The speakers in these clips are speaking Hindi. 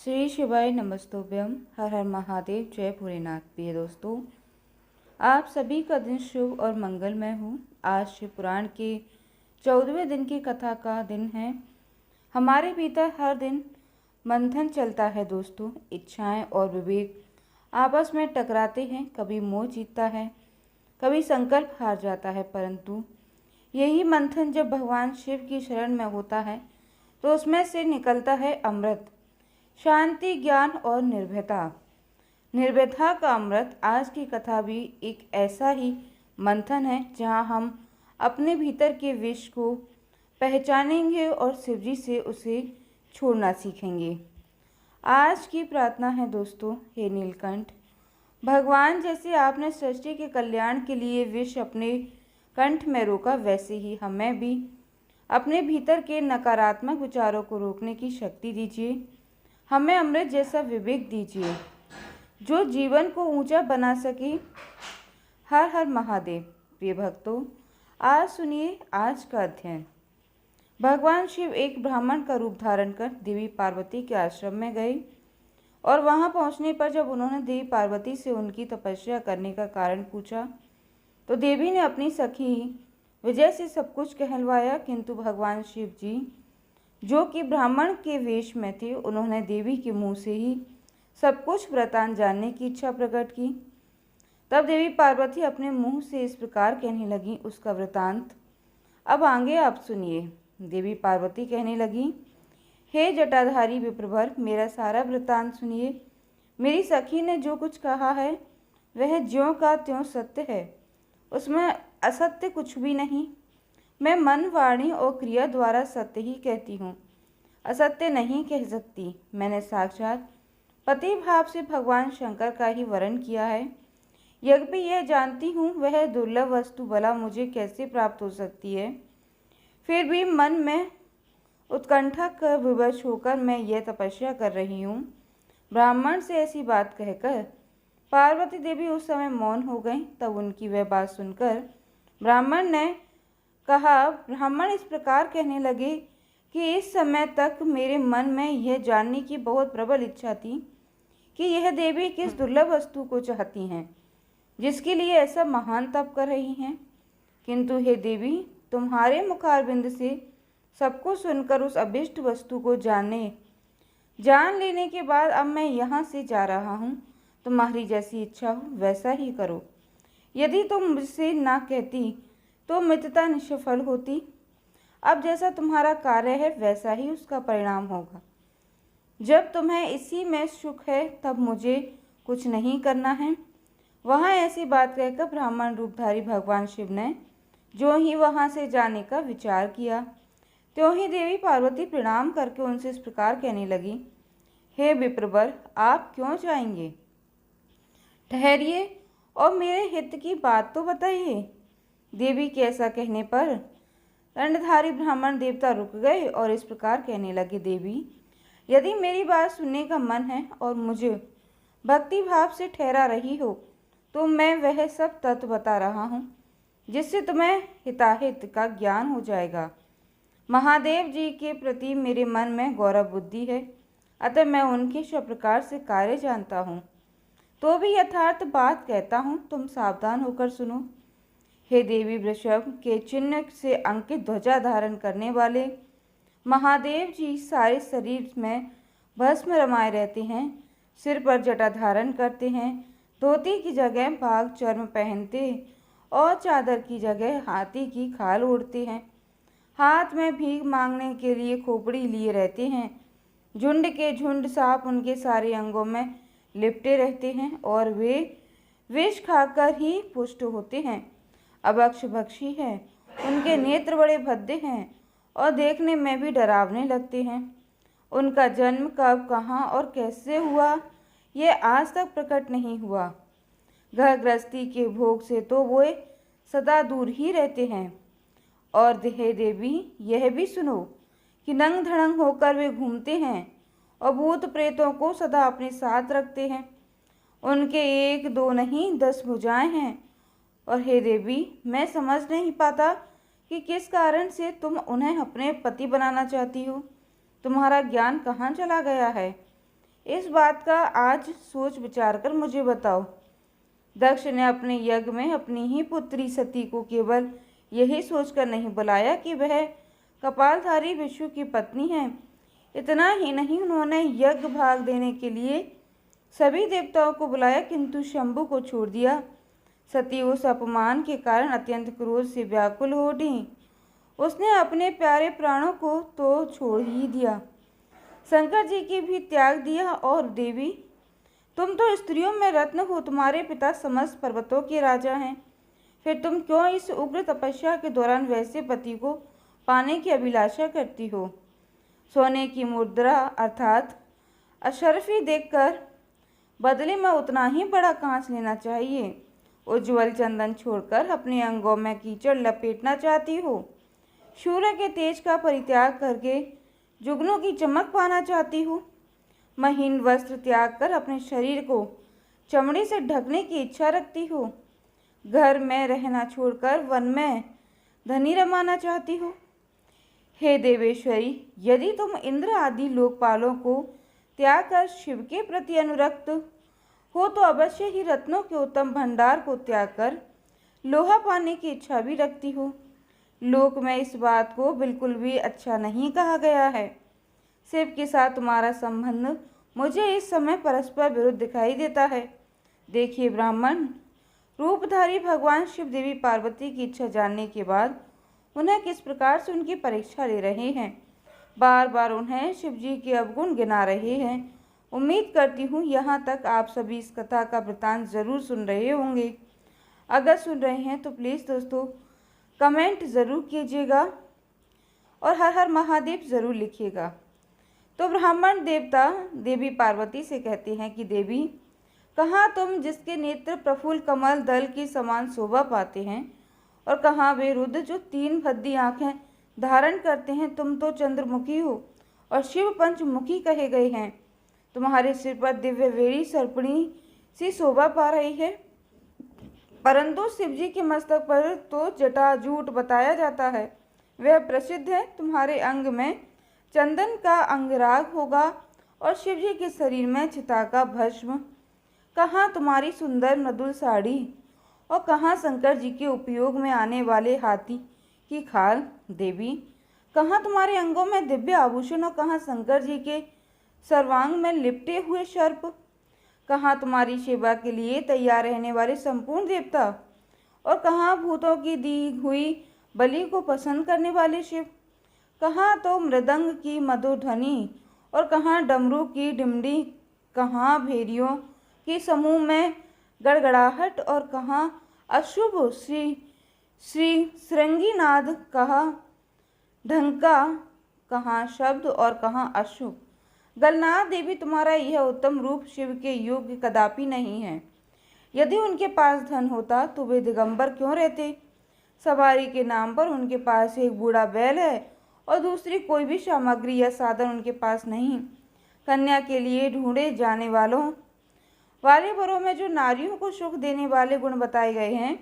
श्री शिवाय नमस्तुभ्यम। हर हर महादेव। जय भोलेनाथ। प्रिय दोस्तों, आप सभी का दिन शुभ और मंगलमय हो। आज शिव पुराण के 14वें दिन की कथा का दिन है। हमारे भीतर हर दिन मंथन चलता है दोस्तों। इच्छाएं और विवेक आपस में टकराते हैं। कभी मोह जीतता है, कभी संकल्प हार जाता है, परंतु यही मंथन जब भगवान शिव की शरण में होता है तो उसमें से निकलता है अमृत, शांति, ज्ञान और निर्भयता। निर्भयता का अमृत। आज की कथा भी एक ऐसा ही मंथन है जहां हम अपने भीतर के विष को पहचानेंगे और शिवजी से उसे छोड़ना सीखेंगे। आज की प्रार्थना है दोस्तों, हे नीलकंठ, भगवान जैसे आपने सृष्टि के कल्याण के लिए विष अपने कंठ में रोका, वैसे ही हमें भी अपने भीतर के नकारात्मक विचारों को रोकने की शक्ति दीजिए। हमें अमृत जैसा विवेक दीजिए जो जीवन को ऊंचा बना सके। हर हर महादेव। प्रिय भक्तों, आज सुनिए आज का अध्ययन। भगवान शिव एक ब्राह्मण का रूप धारण कर देवी पार्वती के आश्रम में गए और वहां पहुंचने पर जब उन्होंने देवी पार्वती से उनकी तपस्या करने का कारण पूछा तो देवी ने अपनी सखी विजय से सब कुछ कहलवाया। किंतु भगवान शिव जी, जो कि ब्राह्मण के वेश में थे, उन्होंने देवी के मुंह से ही सब कुछ वृतांत जानने की इच्छा प्रकट की। तब देवी पार्वती अपने मुंह से इस प्रकार कहने लगी, उसका वृतांत अब आगे आप सुनिए। देवी पार्वती कहने लगी, हे जटाधारी विप्रवर, मेरा सारा वृतांत सुनिए। मेरी सखी ने जो कुछ कहा है वह ज्यों का त्यों सत्य है, उसमें असत्य कुछ भी नहीं। मैं मन, वाणी और क्रिया द्वारा सत्य ही कहती हूँ, असत्य नहीं कह सकती। मैंने साक्षात पति भाव से भगवान शंकर का ही वर्ण किया है। यद्यपि यह जानती हूँ वह दुर्लभ वस्तु भला मुझे कैसे प्राप्त हो सकती है, फिर भी मन में उत्कंठा कर विवश होकर मैं यह तपस्या कर रही हूँ। ब्राह्मण से ऐसी बात कहकर पार्वती देवी उस समय मौन हो गई। तब उनकी वह बात सुनकर ब्राह्मण ने कहा, ब्राह्मण इस प्रकार कहने लगे कि इस समय तक मेरे मन में यह जानने की बहुत प्रबल इच्छा थी कि यह देवी किस दुर्लभ वस्तु को चाहती हैं जिसके लिए ऐसा महान तप कर रही हैं। किंतु हे देवी, तुम्हारे मुखारविंद से सबको सुनकर उस अभिष्ट वस्तु को जान लेने के बाद अब मैं यहाँ से जा रहा हूँ। तुम्हारी जैसी इच्छा हो वैसा ही करो। यदि तुम मुझसे ना कहती तो मित्रता निष्फल होती। अब जैसा तुम्हारा कार्य है वैसा ही उसका परिणाम होगा। जब तुम्हें इसी में सुख है तब मुझे कुछ नहीं करना है। वहाँ ऐसी बात कहकर ब्राह्मण रूपधारी भगवान शिव ने जो ही वहाँ से जाने का विचार किया, त्यों ही देवी पार्वती प्रणाम करके उनसे इस प्रकार कहने लगी, हे विप्रवर, आप क्यों जाएंगे? ठहरिए और मेरे हित की बात तो बताइए। देवी के ऐसा कहने पर दंडधारी ब्राह्मण देवता रुक गए और इस प्रकार कहने लगे, देवी, यदि मेरी बात सुनने का मन है और मुझे भक्ति भाव से ठहरा रही हो तो मैं वह सब तत्व बता रहा हूँ जिससे तुम्हें हिताहित का ज्ञान हो जाएगा। महादेव जी के प्रति मेरे मन में गौरव बुद्धि है, अतः मैं उनके सब प्रकार से कार्य जानता हूँ। तो भी यथार्थ बात कहता हूँ, तुम सावधान होकर सुनो। हे देवी, वृषभ के चिन्ह से अंकित ध्वजा धारण करने वाले महादेव जी सारे शरीर में भस्म रमाए रहते हैं, सिर पर जटा धारण करते हैं, धोती की जगह बाघ चर्म पहनते और चादर की जगह हाथी की खाल ओढ़ते हैं। हाथ में भीख मांगने के लिए खोपड़ी लिए रहते हैं। झुंड के झुंड सांप उनके सारे अंगों में लिपटे रहते हैं और वे विष खाकर ही पुष्ट होते हैं। अभक्ष भक्षी हैं, उनके नेत्र बड़े भद्दे हैं और देखने में भी डरावने लगते हैं। उनका जन्म कब, कहाँ और कैसे हुआ यह आज तक प्रकट नहीं हुआ। घर गृहस्थी के भोग से तो वो सदा दूर ही रहते हैं। और हे देवी, यह भी सुनो कि नंग धड़ंग होकर वे घूमते हैं और भूत प्रेतों को सदा अपने साथ रखते हैं। उनके 1 2 नहीं 10 भुजाएं हैं। और हे देवी, मैं समझ नहीं पाता कि किस कारण से तुम उन्हें अपने पति बनाना चाहती हो। तुम्हारा ज्ञान कहाँ चला गया है? इस बात का आज सोच विचार कर मुझे बताओ। दक्ष ने अपने यज्ञ में अपनी ही पुत्री सती को केवल यही सोचकर नहीं बुलाया कि वह कपालधारी विष्णु की पत्नी है। इतना ही नहीं, उन्होंने यज्ञ भाग देने के लिए सभी देवताओं को बुलाया, किंतु शंभु को छोड़ दिया। सती उस अपमान के कारण अत्यंत क्रोध से व्याकुल हो उठी। उसने अपने प्यारे प्राणों को तो छोड़ ही दिया, शंकर जी की भी त्याग दिया। और देवी, तुम तो स्त्रियों में रत्न हो, तुम्हारे पिता समस्त पर्वतों के राजा हैं, फिर तुम क्यों इस उग्र तपस्या के दौरान वैसे पति को पाने की अभिलाषा करती हो? सोने की मुद्रा अर्थात अशरफी देखकर बदले में उतना ही बड़ा कांच लेना चाहिए। उज्ज्वल चंदन छोड़कर अपने अंगों में कीचड़ लपेटना चाहती हो? सूर्य के तेज का परित्याग करके जुगनों की चमक पाना चाहती हो? महीन वस्त्र त्याग कर अपने शरीर को चमड़ी से ढकने की इच्छा रखती हो? घर में रहना छोड़कर वन में धनी रमाना चाहती हो? हे देवेश्वरी, यदि तुम इंद्र आदि लोकपालों को त्याग कर शिव के प्रति अनुरक्त हो तो अवश्य ही रत्नों के उत्तम भंडार को त्याग कर लोहा पाने की इच्छा भी रखती हो। लोक में इस बात को बिल्कुल भी अच्छा नहीं कहा गया है। शिव के साथ तुम्हारा संबंध मुझे इस समय परस्पर विरुद्ध दिखाई देता है। देखिए ब्राह्मण, रूपधारी भगवान शिव देवी पार्वती की इच्छा जानने के बाद उन्हें किस प्रकार से उनकी परीक्षा ले रहे हैं। बार बार उन्हें शिव जी के अवगुण गिना रहे हैं। उम्मीद करती हूँ यहाँ तक आप सभी इस कथा का वृतांत ज़रूर सुन रहे होंगे। अगर सुन रहे हैं तो प्लीज़ दोस्तों कमेंट ज़रूर कीजिएगा और हर हर महादेव ज़रूर लिखिएगा। तो ब्राह्मण देवता देवी पार्वती से कहते हैं कि देवी, कहाँ तुम जिसके नेत्र प्रफुल्ल कमल दल की समान शोभा पाते हैं, और कहाँ वे रुद्र जो 3 भद्दी आँखें धारण करते हैं। तुम तो चंद्रमुखी हो और शिव पंचमुखी कहे गए हैं। तुम्हारे सिर पर दिव्य वेणी सर्पणी सी शोभा पा रही है, परंतु शिव जी के मस्तक पर तो जटाजूट बताया जाता है, वह प्रसिद्ध है। तुम्हारे अंग में चंदन का अंगराग होगा और शिव जी के शरीर में चिता का भस्म। कहाँ तुम्हारी सुंदर मृदुल साड़ी और कहाँ शंकर जी के उपयोग में आने वाले हाथी की खाल। देवी, कहाँ तुम्हारे अंगों में दिव्य आभूषण और कहाँ शंकर जी के सर्वांग में लिपटे हुए सर्प। कहाँ तुम्हारी सेवा के लिए तैयार रहने वाले संपूर्ण देवता और कहाँ भूतों की दी हुई बलि को पसंद करने वाले शिव। कहाँ तो मृदंग की मधुर ध्वनि और कहाँ डमरू की डिमडी, कहाँ भेरियों के समूह में गड़गड़ाहट और कहाँ अशुभ श्री श्रृंगीनाद, कहाँ ढंका, कहाँ शब्द और कहाँ अशुभ। गलनाथ देवी, तुम्हारा यह उत्तम रूप शिव के योग्य कदापि नहीं है। यदि उनके पास धन होता तो वे दिगंबर क्यों रहते? सवारी के नाम पर उनके पास एक बूढ़ा बैल है और दूसरी कोई भी सामग्री या साधन उनके पास नहीं। कन्या के लिए ढूंढे जाने वाले वरों में जो नारियों को सुख देने वाले गुण बताए गए हैं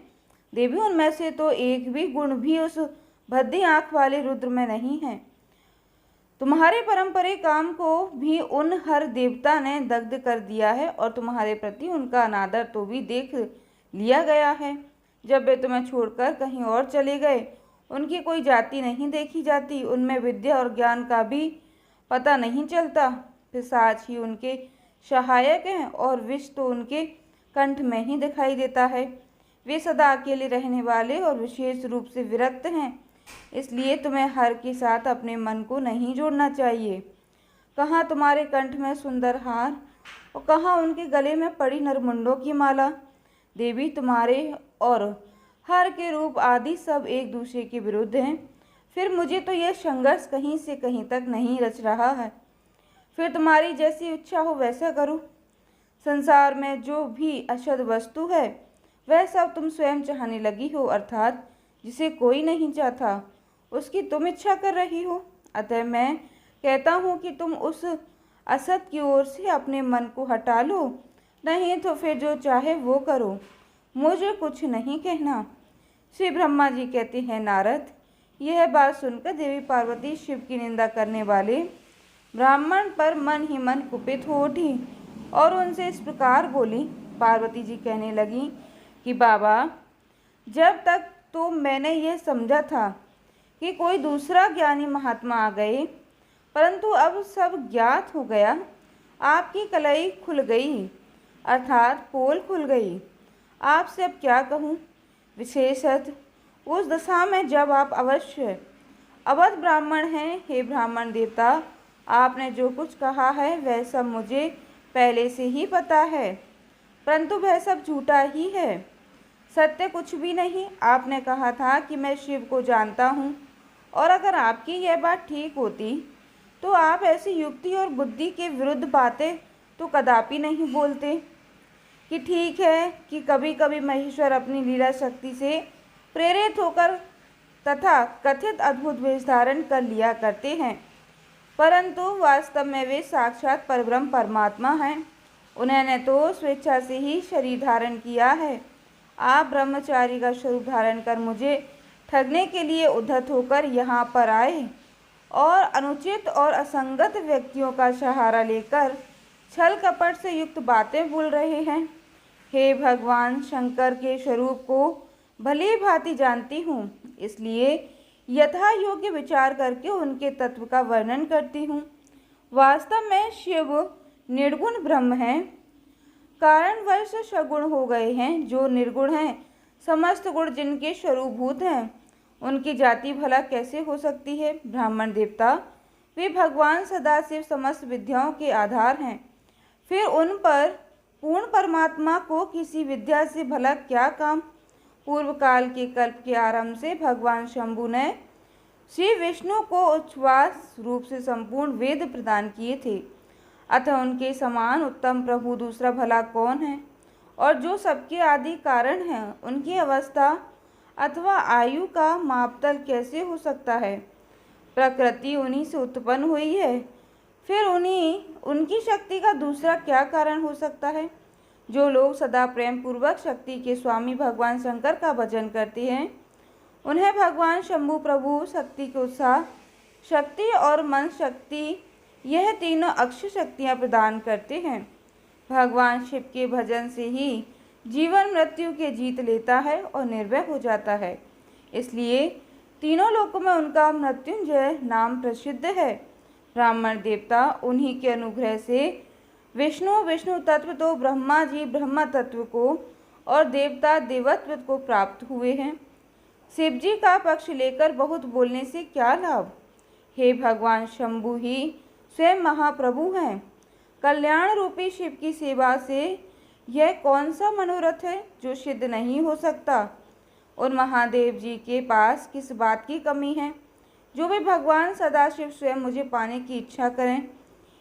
देवी, उनमें से तो एक भी गुण भी उस भद्दी आँख वाले रुद्र में नहीं है। तुम्हारे परंपरिक काम को भी उन हर देवता ने दग्ध कर दिया है और तुम्हारे प्रति उनका अनादर तो भी देख लिया गया है। जब वे तुम्हें छोड़कर कहीं और चले गए, उनकी कोई जाति नहीं देखी जाती, उनमें विद्या और ज्ञान का भी पता नहीं चलता। पिशाच ही उनके सहायक हैं और विष तो उनके कंठ में ही दिखाई देता है। वे सदा अकेले रहने वाले और विशेष रूप से विरक्त हैं, इसलिए तुम्हें हर के साथ अपने मन को नहीं जोड़ना चाहिए। कहाँ तुम्हारे कंठ में सुंदर हार और कहाँ उनके गले में पड़ी नरमुंडों की माला। देवी, तुम्हारे और हर के रूप आदि सब एक दूसरे के विरुद्ध हैं। फिर मुझे तो यह संघर्ष कहीं से कहीं तक नहीं रच रहा है। फिर तुम्हारी जैसी इच्छा हो वैसा करो। संसार में जो भी अशुद्ध वस्तु है वह सब तुम स्वयं चाहने लगी हो, अर्थात जिसे कोई नहीं चाहता उसकी तुम इच्छा कर रही हो। अतः मैं कहता हूँ कि तुम उस असत की ओर से अपने मन को हटा लो, नहीं तो फिर जो चाहे वो करो, मुझे कुछ नहीं कहना। श्री ब्रह्मा जी कहते हैं, नारद, यह बात सुनकर देवी पार्वती शिव की निंदा करने वाले ब्राह्मण पर मन ही मन कुपित हो उठी और उनसे इस प्रकार बोली। पार्वती जी कहने लगी कि बाबा, जब तक तो मैंने यह समझा था कि कोई दूसरा ज्ञानी महात्मा आ गए, परंतु अब सब ज्ञात हो गया। आपकी कलई खुल गई, अर्थात पोल खुल गई। आपसे अब क्या कहूँ, विशेषतः उस दशा में जब आप अवश्य अवध ब्राह्मण हैं। हे ब्राह्मण देवता, आपने जो कुछ कहा है वह सब मुझे पहले से ही पता है, परंतु वह सब झूठा ही है, सत्य कुछ भी नहीं। आपने कहा था कि मैं शिव को जानता हूँ, और अगर आपकी यह बात ठीक होती तो आप ऐसी युक्ति और बुद्धि के विरुद्ध बातें तो कदापि नहीं बोलते कि ठीक है कि कभी कभी महेश्वर अपनी लीला शक्ति से प्रेरित होकर तथा कथित अद्भुत वेश धारण कर लिया करते हैं, परंतु वास्तव में वे साक्षात परब्रह्म परमात्मा हैं। उन्होंने तो स्वेच्छा से ही शरीर धारण किया है। आप ब्रह्मचारी का स्वरूप धारण कर मुझे ठगने के लिए उद्धत होकर यहाँ पर आए और अनुचित और असंगत व्यक्तियों का सहारा लेकर छल कपट से युक्त बातें बोल रहे हैं। हे भगवान, शंकर के स्वरूप को भली भांति जानती हूँ, इसलिए यथा योग्य विचार करके उनके तत्व का वर्णन करती हूँ। वास्तव में शिव निर्गुण ब्रह्म हैं, कारणवश सगुण हो गए हैं। जो निर्गुण हैं, समस्त गुण जिनके स्वरूपभूत हैं, उनकी जाति भला कैसे हो सकती है। ब्राह्मण देवता, वे भगवान सदाशिव समस्त विद्याओं के आधार हैं। फिर उन पर पूर्ण परमात्मा को किसी विद्या से भला क्या काम। पूर्व काल के कल्प के आरंभ से भगवान शंभु ने श्री विष्णु को उच्छ्वास रूप से संपूर्ण वेद प्रदान किए थे, अतः उनके समान उत्तम प्रभु दूसरा भला कौन है। और जो सबके आदि कारण हैं, उनकी अवस्था अथवा आयु का मापतल कैसे हो सकता है। प्रकृति उन्हीं से उत्पन्न हुई है, फिर उनकी शक्ति का दूसरा क्या कारण हो सकता है। जो लोग सदा प्रेम पूर्वक शक्ति के स्वामी भगवान शंकर का भजन करते हैं, उन्हें भगवान शंभु प्रभु शक्ति के उत्साह शक्ति और मन शक्ति, यह तीनों अक्ष शक्तियाँ प्रदान करते हैं। भगवान शिव के भजन से ही जीवन मृत्यु के जीत लेता है और निर्भय हो जाता है, इसलिए तीनों लोकों में उनका मृत्युंजय नाम प्रसिद्ध है। ब्राह्मण देवता, उन्हीं के अनुग्रह से विष्णु तत्व तो ब्रह्मा जी ब्रह्म तत्व को और देवता देवत्व को प्राप्त हुए हैं। शिव जी का पक्ष लेकर बहुत बोलने से क्या लाभ। हे भगवान शंभु ही स्वयं महाप्रभु हैं। कल्याण रूपी शिव की सेवा से यह कौन सा मनोरथ है जो सिद्ध नहीं हो सकता। और महादेव जी के पास किस बात की कमी है जो वे भगवान सदाशिव स्वयं मुझे पाने की इच्छा करें।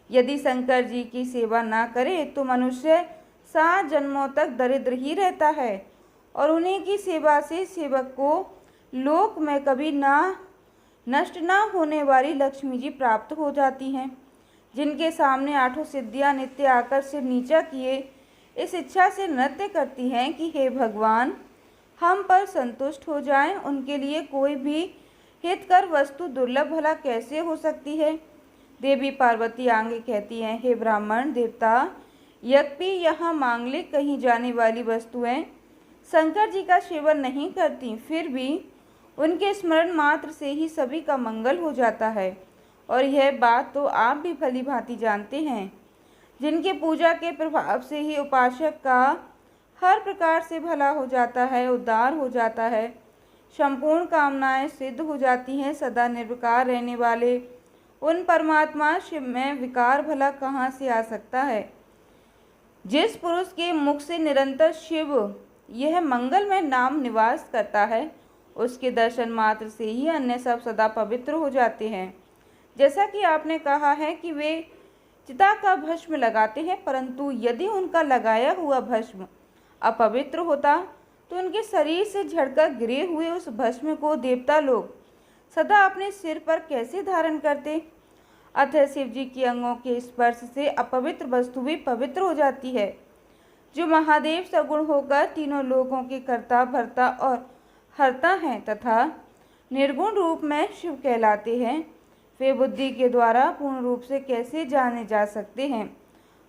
यदि शंकर जी की सेवा ना करे तो मनुष्य 7 जन्मों तक दरिद्र ही रहता है, और उन्हीं की सेवा से सेवक को लोक में कभी नष्ट ना होने वाली लक्ष्मी जी प्राप्त हो जाती हैं, जिनके सामने 8 सिद्धियां नित्य आकर सिर नीचा किए इस इच्छा से नृत्य करती हैं कि हे भगवान, हम पर संतुष्ट हो जाएं। उनके लिए कोई भी हितकर वस्तु दुर्लभ भला कैसे हो सकती है। देवी पार्वती आगे कहती हैं, हे ब्राह्मण देवता, यद्यपि यहाँ मांगलिक कही जाने वाली वस्तुएं शंकर जी का सेवन नहीं करती, फिर भी उनके स्मरण मात्र से ही सभी का मंगल हो जाता है। और यह बात तो आप भी भली भांति जानते हैं। जिनके पूजा के प्रभाव से ही उपासक का हर प्रकार से भला हो जाता है, उद्धार हो जाता है, संपूर्ण कामनाएं सिद्ध हो जाती हैं। सदा निर्विकार रहने वाले उन परमात्मा शिव में विकार भला कहाँ से आ सकता है। जिस पुरुष के मुख से निरंतर शिव यह मंगलमय नाम निवास करता है, उसके दर्शन मात्र से ही अन्य सब सदा पवित्र हो जाते हैं। जैसा कि आपने कहा है कि वे चिता का भस्म लगाते हैं, परंतु यदि उनका लगाया हुआ भस्म अपवित्र होता तो उनके शरीर से झड़कर गिरे हुए उस भस्म को देवता लोग सदा अपने सिर पर कैसे धारण करते। अतः शिव जी के अंगों के स्पर्श से अपवित्र वस्तु भी पवित्र हो जाती है। जो महादेव सगुण होकर तीनों लोगों के कर्ता भर्ता और हरता हैं तथा निर्गुण रूप में शिव कहलाते हैं, वे बुद्धि के द्वारा पूर्ण रूप से कैसे जाने जा सकते हैं।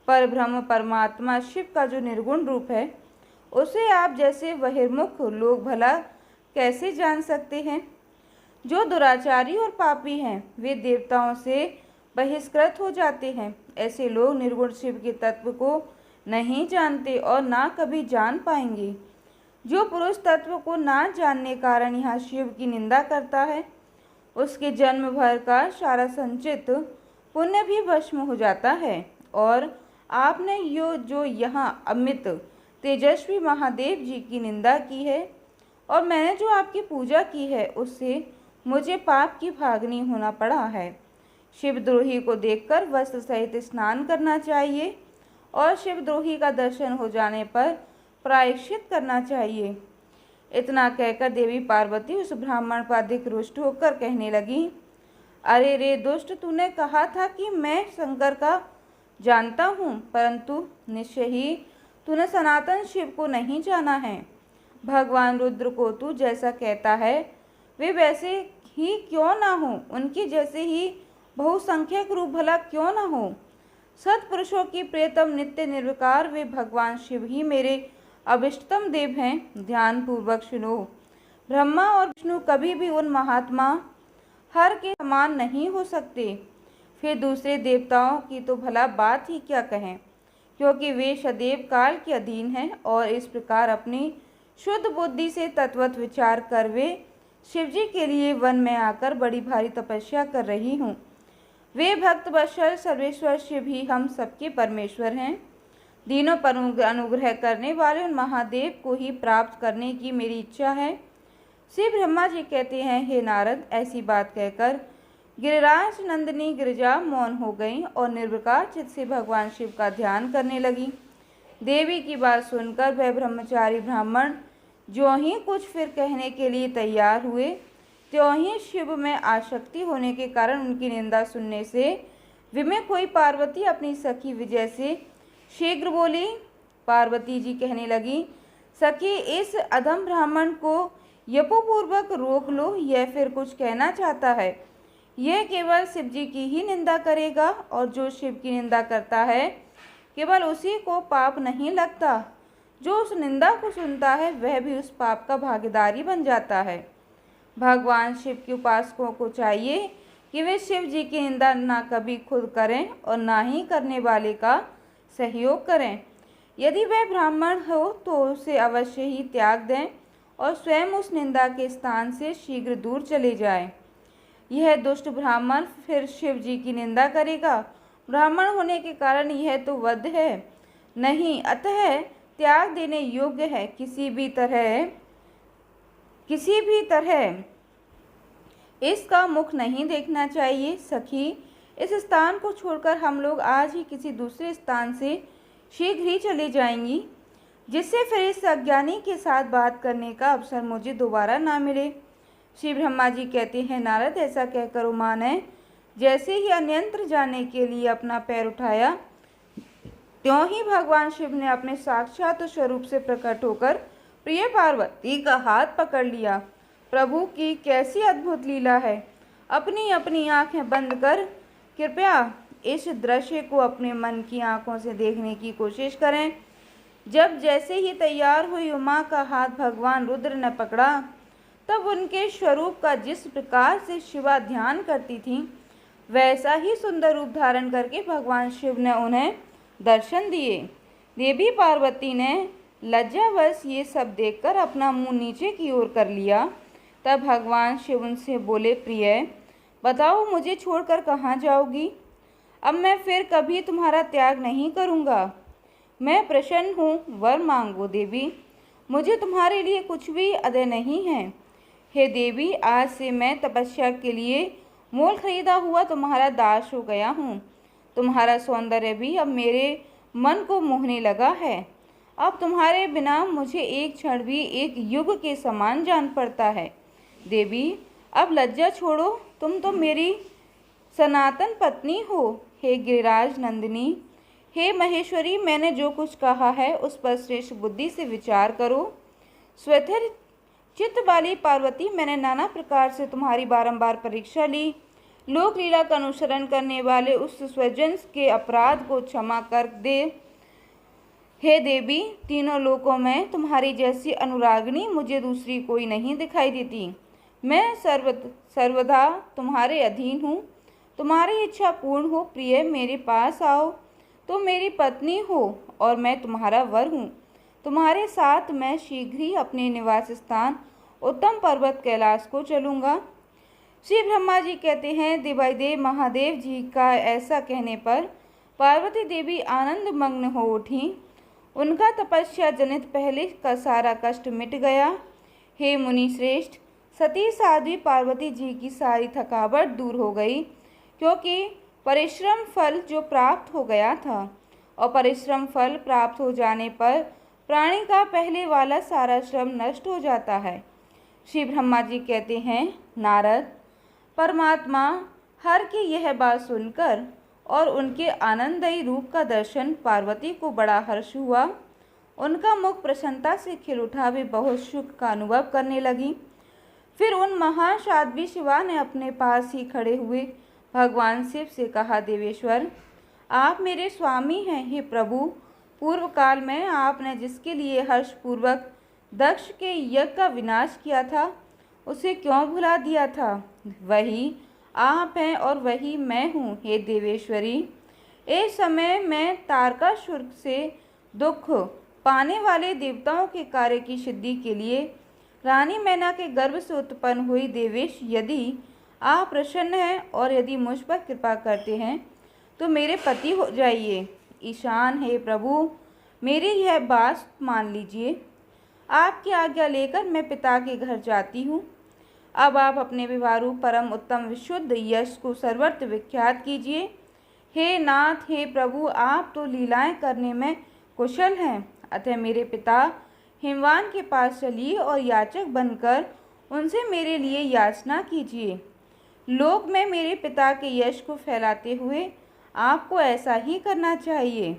पर ब्रह्म परमात्मा शिव का जो निर्गुण रूप है, उसे आप जैसे बहिर्मुख लोग भला कैसे जान सकते हैं। जो दुराचारी और पापी हैं, वे देवताओं से बहिष्कृत हो जाते हैं। ऐसे लोग निर्गुण शिव के तत्व को नहीं जानते और ना कभी जान पाएंगे। जो पुरुष तत्व को ना जानने कारण यहाँ शिव की निंदा करता है, उसके जन्म भर का सारा संचित पुण्य भी भस्म हो जाता है। और आपने जो यहाँ अमित तेजस्वी महादेव जी की निंदा की है और मैंने जो आपकी पूजा की है, उससे मुझे पाप की भागनी होना पड़ा है। शिवद्रोही को देखकर वस्त्र सहित स्नान करना चाहिए और शिवद्रोही का दर्शन हो जाने पर प्रायश्चित करना चाहिए। इतना कहकर देवी पार्वती उस ब्राह्मण पर अधिक रुष्ट होकर कहने लगी, अरे रे दुष्ट, तूने कहा था कि मैं शंकर का जानता हूँ, परंतु निश्चय ही तूने सनातन शिव को नहीं जाना है। भगवान रुद्र को तू जैसा कहता है वे वैसे ही क्यों ना हो, उनके जैसे ही बहुसंख्यक रूप भला क्यों ना हो। सत्पुरुषों की प्रियतम नित्य निर्विकार वे भगवान शिव ही मेरे अभिष्टतम देव हैं। ध्यान पूर्वक सुनो, ब्रह्मा और विष्णु कभी भी उन महात्मा हर के समान नहीं हो सकते। फिर दूसरे देवताओं की तो भला बात ही क्या कहें, क्योंकि वे सदैव काल के अधीन हैं। और इस प्रकार अपनी शुद्ध बुद्धि से तत्वत विचार कर वे शिवजी के लिए वन में आकर बड़ी भारी तपस्या कर रही हूँ। वे भक्त वत्सल सर्वेश्वर शिव ही हम सबके परमेश्वर हैं। दीनों पर अनुग्रह करने वाले उन महादेव को ही प्राप्त करने की मेरी इच्छा है। श्री ब्रह्मा जी कहते हैं, हे नारद, ऐसी बात कहकर गिरिराज नंदिनी गिरिजा मौन हो गई और निर्विकार चित्त से भगवान शिव का ध्यान करने लगी। देवी की बात सुनकर वह ब्रह्मचारी ब्राह्मण जो ही कुछ फिर कहने के लिए तैयार हुए, त्यों ही शिव में आसक्ति होने के कारण उनकी निंदा सुनने से विमुख हुई पार्वती अपनी सखी विजय से शीघ्र बोली। पार्वती जी कहने लगी, सखी, इस अधम ब्राह्मण को यपोपूर्वक रोक लो, यह फिर कुछ कहना चाहता है। यह केवल शिव जी की ही निंदा करेगा और जो शिव की निंदा करता है केवल उसी को पाप नहीं लगता। जो उस निंदा को सुनता है वह भी उस पाप का भागीदारी बन जाता है। भगवान शिव के उपासकों को चाहिए कि वे शिव जी की निंदा ना कभी खुद करें और ना ही करने वाले का सहयोग करें। यदि वह ब्राह्मण हो तो उसे अवश्य ही त्याग दें और स्वयं उस निंदा के स्थान से शीघ्र दूर चले जाएं। यह दुष्ट ब्राह्मण फिर शिव जी की निंदा करेगा। ब्राह्मण होने के कारण यह तो वध है नहीं, अतः त्याग देने योग्य है। किसी भी तरह इसका मुख नहीं देखना चाहिए। सखी, इस स्थान को छोड़कर हम लोग आज ही किसी दूसरे स्थान से शीघ्र ही चले जाएंगी, जिससे फिर इस अज्ञानी के साथ बात करने का अवसर मुझे दोबारा ना मिले। श्री ब्रह्मा जी कहते हैं, नारद, ऐसा कहकर उमा ने जैसे ही अन्यंत्र जाने के लिए अपना पैर उठाया, त्यों ही भगवान शिव ने अपने साक्षात स्वरूप से प्रकट होकर प्रिय पार्वती का हाथ पकड़ लिया। प्रभु की कैसी अद्भुत लीला है। अपनी अपनी आंखें बंद कर कृपया इस दृश्य को अपने मन की आंखों से देखने की कोशिश करें। जब जैसे ही तैयार हुई उमा का हाथ भगवान रुद्र ने पकड़ा, तब उनके स्वरूप का जिस प्रकार से शिवा ध्यान करती थी, वैसा ही सुंदर रूप धारण करके भगवान शिव ने उन्हें दर्शन दिए। देवी पार्वती ने लज्जावश ये सब देखकर अपना मुंह नीचे की ओर कर लिया। तब भगवान शिव उनसे बोले, प्रिय, बताओ मुझे छोड़कर कहाँ जाओगी। अब मैं फिर कभी तुम्हारा त्याग नहीं करूँगा। मैं प्रसन्न हूँ, वर मांगो देवी, मुझे तुम्हारे लिए कुछ भी अदय नहीं है। हे देवी, आज से मैं तपस्या के लिए मोल खरीदा हुआ तुम्हारा दास हो गया हूँ। तुम्हारा सौंदर्य भी अब मेरे मन को मोहने लगा है। अब तुम्हारे बिना मुझे एक क्षण भी एक युग के समान जान पड़ता है। देवी, अब लज्जा छोड़ो, तुम तो मेरी सनातन पत्नी हो। हे गिरिराज नंदिनी, हे महेश्वरी, मैंने जो कुछ कहा है उस पर श्रेष्ठ बुद्धि से विचार करो। स्थिर चित्त वाली पार्वती, मैंने नाना प्रकार से तुम्हारी बारंबार परीक्षा ली, लोक लीला का अनुसरण करने वाले उस स्वजन के अपराध को क्षमा कर दे। हे देवी, तीनों लोकों में तुम्हारी जैसी अनुरागिनी मुझे दूसरी कोई नहीं दिखाई देती। मैं सर्वदा तुम्हारे अधीन हूँ। तुम्हारी इच्छा पूर्ण हो प्रिय, मेरे पास आओ। तुम मेरी पत्नी हो और मैं तुम्हारा वर हूँ। तुम्हारे साथ मैं शीघ्र ही अपने निवास स्थान उत्तम पर्वत कैलाश को चलूँगा। श्री ब्रह्मा जी कहते हैं, देवादिदेव महादेव जी का ऐसा कहने पर पार्वती देवी आनंद मग्न हो उठी। उनका तपस्या जनित पहले का सारा कष्ट मिट गया। हे मुनि श्रेष्ठ, सती साध्वी पार्वती जी की सारी थकावट दूर हो गई, क्योंकि परिश्रम फल जो प्राप्त हो गया था, और परिश्रम फल प्राप्त हो जाने पर प्राणी का पहले वाला सारा श्रम नष्ट हो जाता है। श्री ब्रह्मा जी कहते हैं, नारद, परमात्मा हर की यह बात सुनकर और उनके आनंददायी रूप का दर्शन पार्वती को बड़ा हर्ष हुआ। उनका मुख प्रसन्नता से खिल उठा, वे बहुत सुख का अनुभव करने लगी। फिर उन महान साध्वी शिवा ने अपने पास ही खड़े हुए भगवान शिव से कहा, देवेश्वर, आप मेरे स्वामी हैं। हे प्रभु, पूर्व काल में आपने जिसके लिए हर्षपूर्वक दक्ष के यज्ञ का विनाश किया था, उसे क्यों भुला दिया था? वही आप हैं और वही मैं हूँ। हे देवेश्वरी, इस समय मैं तारकासुर से दुख पाने वाले देवताओं के कार्य की सिद्धि के लिए रानी मैना के गर्भ से उत्पन्न हुई देवेश, यदि आप प्रसन्न हैं और यदि मुझ पर कृपा करते हैं तो मेरे पति हो जाइए। ईशान, हे प्रभु, मेरी यह बात मान लीजिए। आपकी आज्ञा लेकर मैं पिता के घर जाती हूँ। अब आप अपने विवारू परम उत्तम विशुद्ध यश को सर्वत्र विख्यात कीजिए। हे नाथ, हे प्रभु, आप तो लीलाएं करने में कुशल हैं, अतः मेरे पिता हिमवान के पास चलिए और याचक बनकर उनसे मेरे लिए याचना कीजिए। लोक में मेरे पिता के यश को फैलाते हुए आपको ऐसा ही करना चाहिए।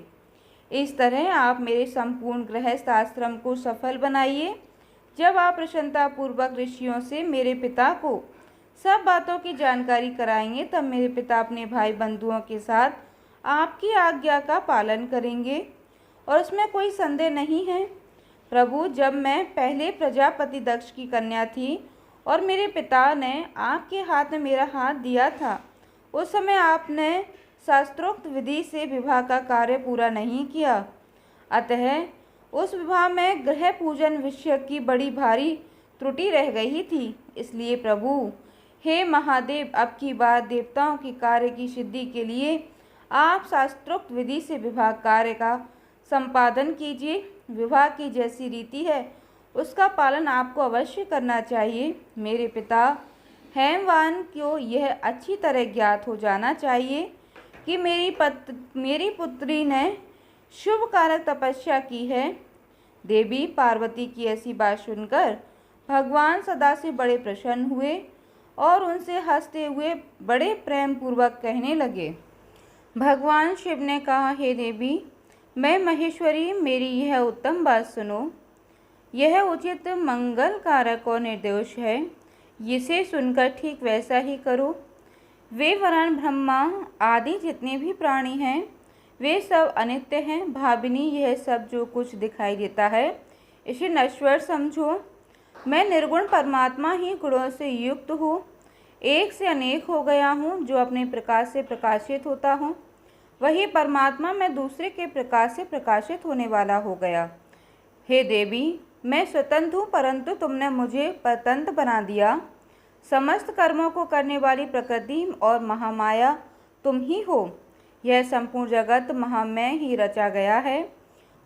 इस तरह आप मेरे संपूर्ण गृहस्थ आश्रम को सफल बनाइए। जब आप प्रसन्नतापूर्वक ऋषियों से मेरे पिता को सब बातों की जानकारी कराएंगे, तब मेरे पिता अपने भाई बंधुओं के साथ आपकी आज्ञा का पालन करेंगे, और उसमें कोई संदेह नहीं है। प्रभु, जब मैं पहले प्रजापति दक्ष की कन्या थी और मेरे पिता ने आपके हाथ में मेरा हाथ दिया था, उस समय आपने शास्त्रोक्त विधि से विवाह का कार्य पूरा नहीं किया। अतः उस विवाह में गृह पूजन विषय की बड़ी भारी त्रुटि रह गई थी। इसलिए प्रभु, हे महादेव, अब की बार देवताओं के कार्य की सिद्धि के लिए आप शास्त्रोक्त विधि से विवाह कार्य का संपादन कीजिए। विवाह की जैसी रीति है उसका पालन आपको अवश्य करना चाहिए। मेरे पिता हेमवान को यह अच्छी तरह ज्ञात हो जाना चाहिए कि मेरी पुत्री ने शुभ कारक तपस्या की है। देवी पार्वती की ऐसी बात सुनकर भगवान सदा से बड़े प्रसन्न हुए और उनसे हंसते हुए बड़े प्रेम पूर्वक कहने लगे। भगवान शिव ने कहा, हे देवी, मैं महेश्वरी, मेरी यह उत्तम बात सुनो। यह उचित मंगल कारक और निर्दोष है, इसे सुनकर ठीक वैसा ही करो। वे वरण ब्रह्मा आदि जितने भी प्राणी हैं वे सब अनित्य हैं। भाविनी, यह सब जो कुछ दिखाई देता है इसे नश्वर समझो। मैं निर्गुण परमात्मा ही गुणों से युक्त हूँ, एक से अनेक हो गया हूँ। जो अपने प्रकाश से प्रकाशित होता हूँ वही परमात्मा मैं दूसरे के प्रकाश से प्रकाशित होने वाला हो गया। हे देवी, मैं स्वतंत्र हूँ, परंतु तुमने मुझे परतंत्र बना दिया। समस्त कर्मों को करने वाली प्रकृति और महामाया तुम ही हो। यह संपूर्ण जगत महामय ही रचा गया है।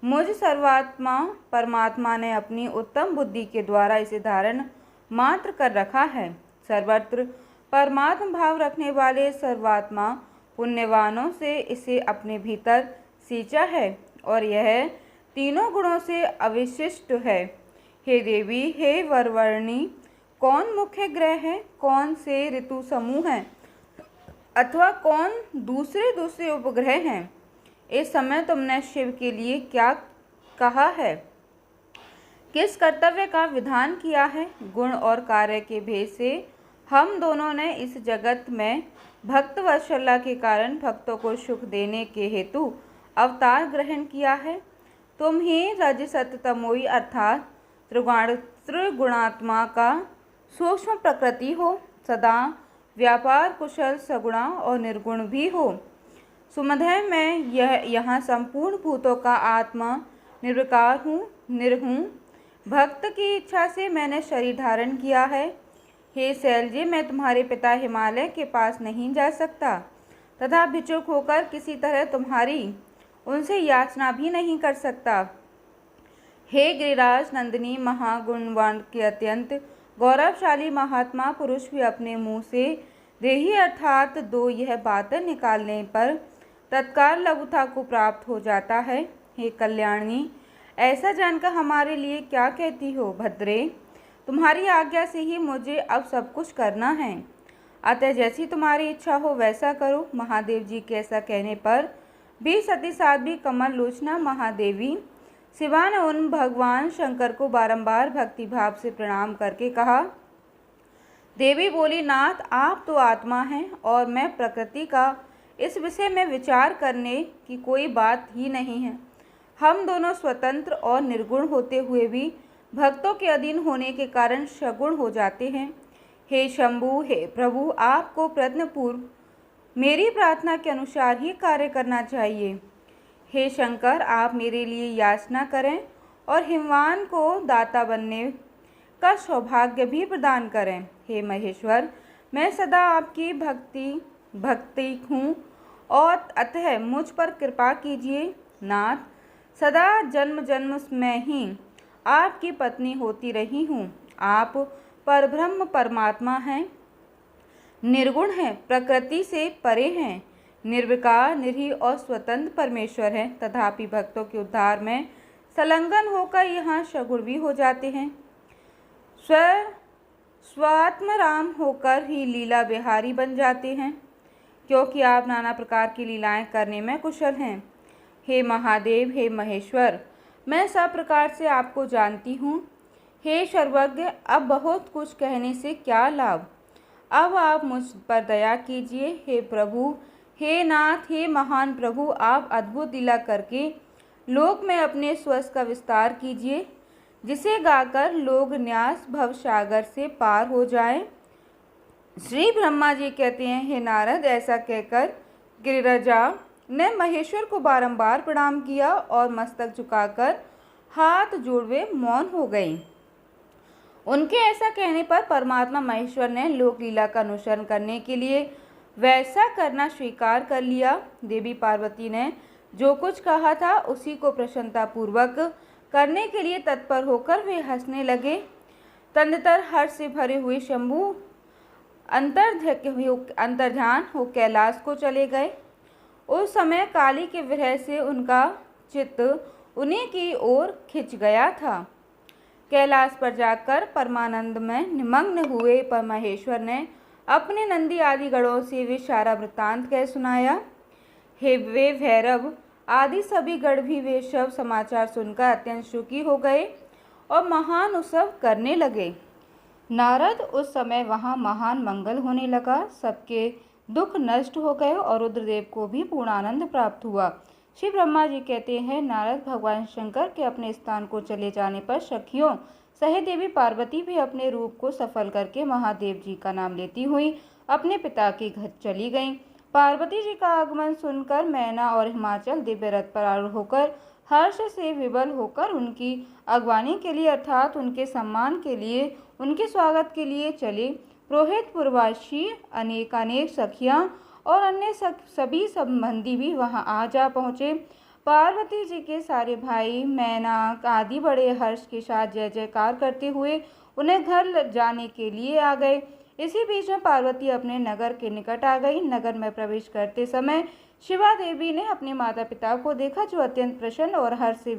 मुझ सर्वात्मा परमात्मा ने अपनी उत्तम बुद्धि के द्वारा इसे धारण मात्र कर रखा है। सर्वत्र परमात्म भाव रखने वाले सर्वात्मा पुण्यवानों से इसे अपने भीतर सींचा है और यह तीनों गुणों से अविशिष्ट है। हे देवी, हे वरवर्णी, कौन मुख्य ग्रह है, कौन से ऋतु समूह हैं अथवा कौन दूसरे उपग्रह हैं? इस समय तुमने शिव के लिए क्या कहा है, किस कर्तव्य का विधान किया है? गुण और कार्य के भेद से हम दोनों ने इस जगत में भक्त वत्सला के कारण भक्तों को सुख देने के हेतु अवतार ग्रहण किया है। तुम ही रज सत्य तमोई अर्थात त्रिगुणात्मा का सूक्ष्म प्रकृति हो, सदा व्यापार कुशल सगुणा और निर्गुण भी हो। सुमधय मैं यहाँ संपूर्ण भूतों का आत्मा निर्विकार हूँ, निर्हूँ। भक्त की इच्छा से मैंने शरीर धारण किया है। हे शैलजी, मैं तुम्हारे पिता हिमालय के पास नहीं जा सकता तथा भिक्षुक होकर किसी तरह तुम्हारी उनसे याचना भी नहीं कर सकता। हे गिरिराज नंदिनी, महागुणवान के अत्यंत गौरवशाली महात्मा पुरुष भी अपने मुँह से देही अर्थात दो यह बातें निकालने पर तत्काल लघुता को प्राप्त हो जाता है। हे कल्याणी, ऐसा जानकर हमारे लिए क्या कहती हो? भद्रे, तुम्हारी आज्ञा से ही मुझे अब सब कुछ करना है, अतः जैसी तुम्हारी इच्छा हो वैसा करो। महादेव जी के ऐसा कहने पर भी सती साध्वी कमल लोचना महादेवी शिवा ने उन भगवान शंकर को बारंबार भक्ति भाव से प्रणाम करके कहा। देवी बोली, नाथ, आप तो आत्मा हैं और मैं प्रकृति का, इस विषय में विचार करने की कोई बात ही नहीं है। हम दोनों स्वतंत्र और निर्गुण होते हुए भी भक्तों के अधीन होने के कारण सगुण हो जाते हैं। हे शंभु, हे प्रभु, आपको प्रयत्नपूर्व मेरी प्रार्थना के अनुसार ही कार्य करना चाहिए। हे शंकर, आप मेरे लिए याचना करें और हिमवान को दाता बनने का सौभाग्य भी प्रदान करें। हे महेश्वर, मैं सदा आपकी भक्ति हूँ और अतः मुझ पर कृपा कीजिए। नाथ, सदा जन्म जन्म में ही आपकी पत्नी होती रही हूँ। आप परब्रह्म परमात्मा हैं, निर्गुण हैं, प्रकृति से परे हैं, निर्विकार निरीह और स्वतंत्र परमेश्वर हैं। तथापि भक्तों के उद्धार में संलग्न होकर यहाँ सगुण भी हो जाते हैं। स्वात्मराम होकर ही लीला बिहारी बन जाते हैं, क्योंकि आप नाना प्रकार की लीलाएं करने में कुशल हैं। हे महादेव, हे महेश्वर, मैं सब प्रकार से आपको जानती हूँ। हे सर्वज्ञ, अब बहुत कुछ कहने से क्या लाभ, अब आप मुझ पर दया कीजिए। हे प्रभु, हे नाथ, हे महान प्रभु, आप अद्भुत लीला करके लोक में अपने स्वस का विस्तार कीजिए, जिसे गाकर लोग न्यास भव सागर से पार हो जाएं। श्री ब्रह्मा जी कहते हैं, हे नारद, ऐसा कहकर गिरिराजा ने महेश्वर को बारंबार प्रणाम किया और मस्तक झुकाकर हाथ जोड़े मौन हो गई। उनके ऐसा कहने पर परमात्मा महेश्वर ने लोक लीला का अनुसरण करने के लिए वैसा करना स्वीकार कर लिया। देवी पार्वती ने जो कुछ कहा था उसी को प्रसन्नता पूर्वक करने के लिए तत्पर होकर वे हंसने लगे। तदंतर हर्ष से भरे हुए शंभु अंतर्ध्यान हो कैलाश को चले गए। उस समय काली के विरह से उनका चित्त उन्हीं की ओर खिंच गया था। कैलाश पर जाकर परमानंद में निमग्न हुए पर महेश्वर ने अपने नंदी आदि गणों से वे सारा वृत्तांत कह सुनाया। हे वे भैरव आदि सभी गण भी वे सब समाचार सुनकर अत्यंत सुखी हो गए और महान उत्सव करने लगे। नारद, उस समय वहाँ महान मंगल होने लगा, सबके दुख नष्ट हो गए और रुद्रदेव को भी पूर्ण आनंद प्राप्त हुआ। श्री ब्रह्मा जी कहते हैं, नारद, भगवान शंकर के अपने स्थान को चले जाने पर सखियों सहित देवी पार्वती भी अपने रूप को सफल करके महादेव जी का नाम लेती हुई अपने पिता के घर चली गईं। पार्वती जी का आगमन सुनकर मैना और हिमाचल दिव्य रथ पर आरूढ़ होकर हर्ष से विवल होकर उनकी अगवानी के लिए अर्थात उनके सम्मान के लिए, उनके स्वागत के लिए चले। पुरोहित, पूर्ववासी, अनेकानेक सखियाँ और अन्य सभी संबंधी भी वहां आ जा पहुँचे। पार्वती जी के सारे भाई, मैनाक आदि बड़े हर्ष के साथ जय जयकार करते हुए उन्हें घर जाने के लिए आ गए। इसी बीच में पार्वती अपने नगर के निकट आ गई। नगर में प्रवेश करते समय शिवा देवी ने अपने माता पिता को देखा, जो अत्यंत प्रसन्न और हर्ष से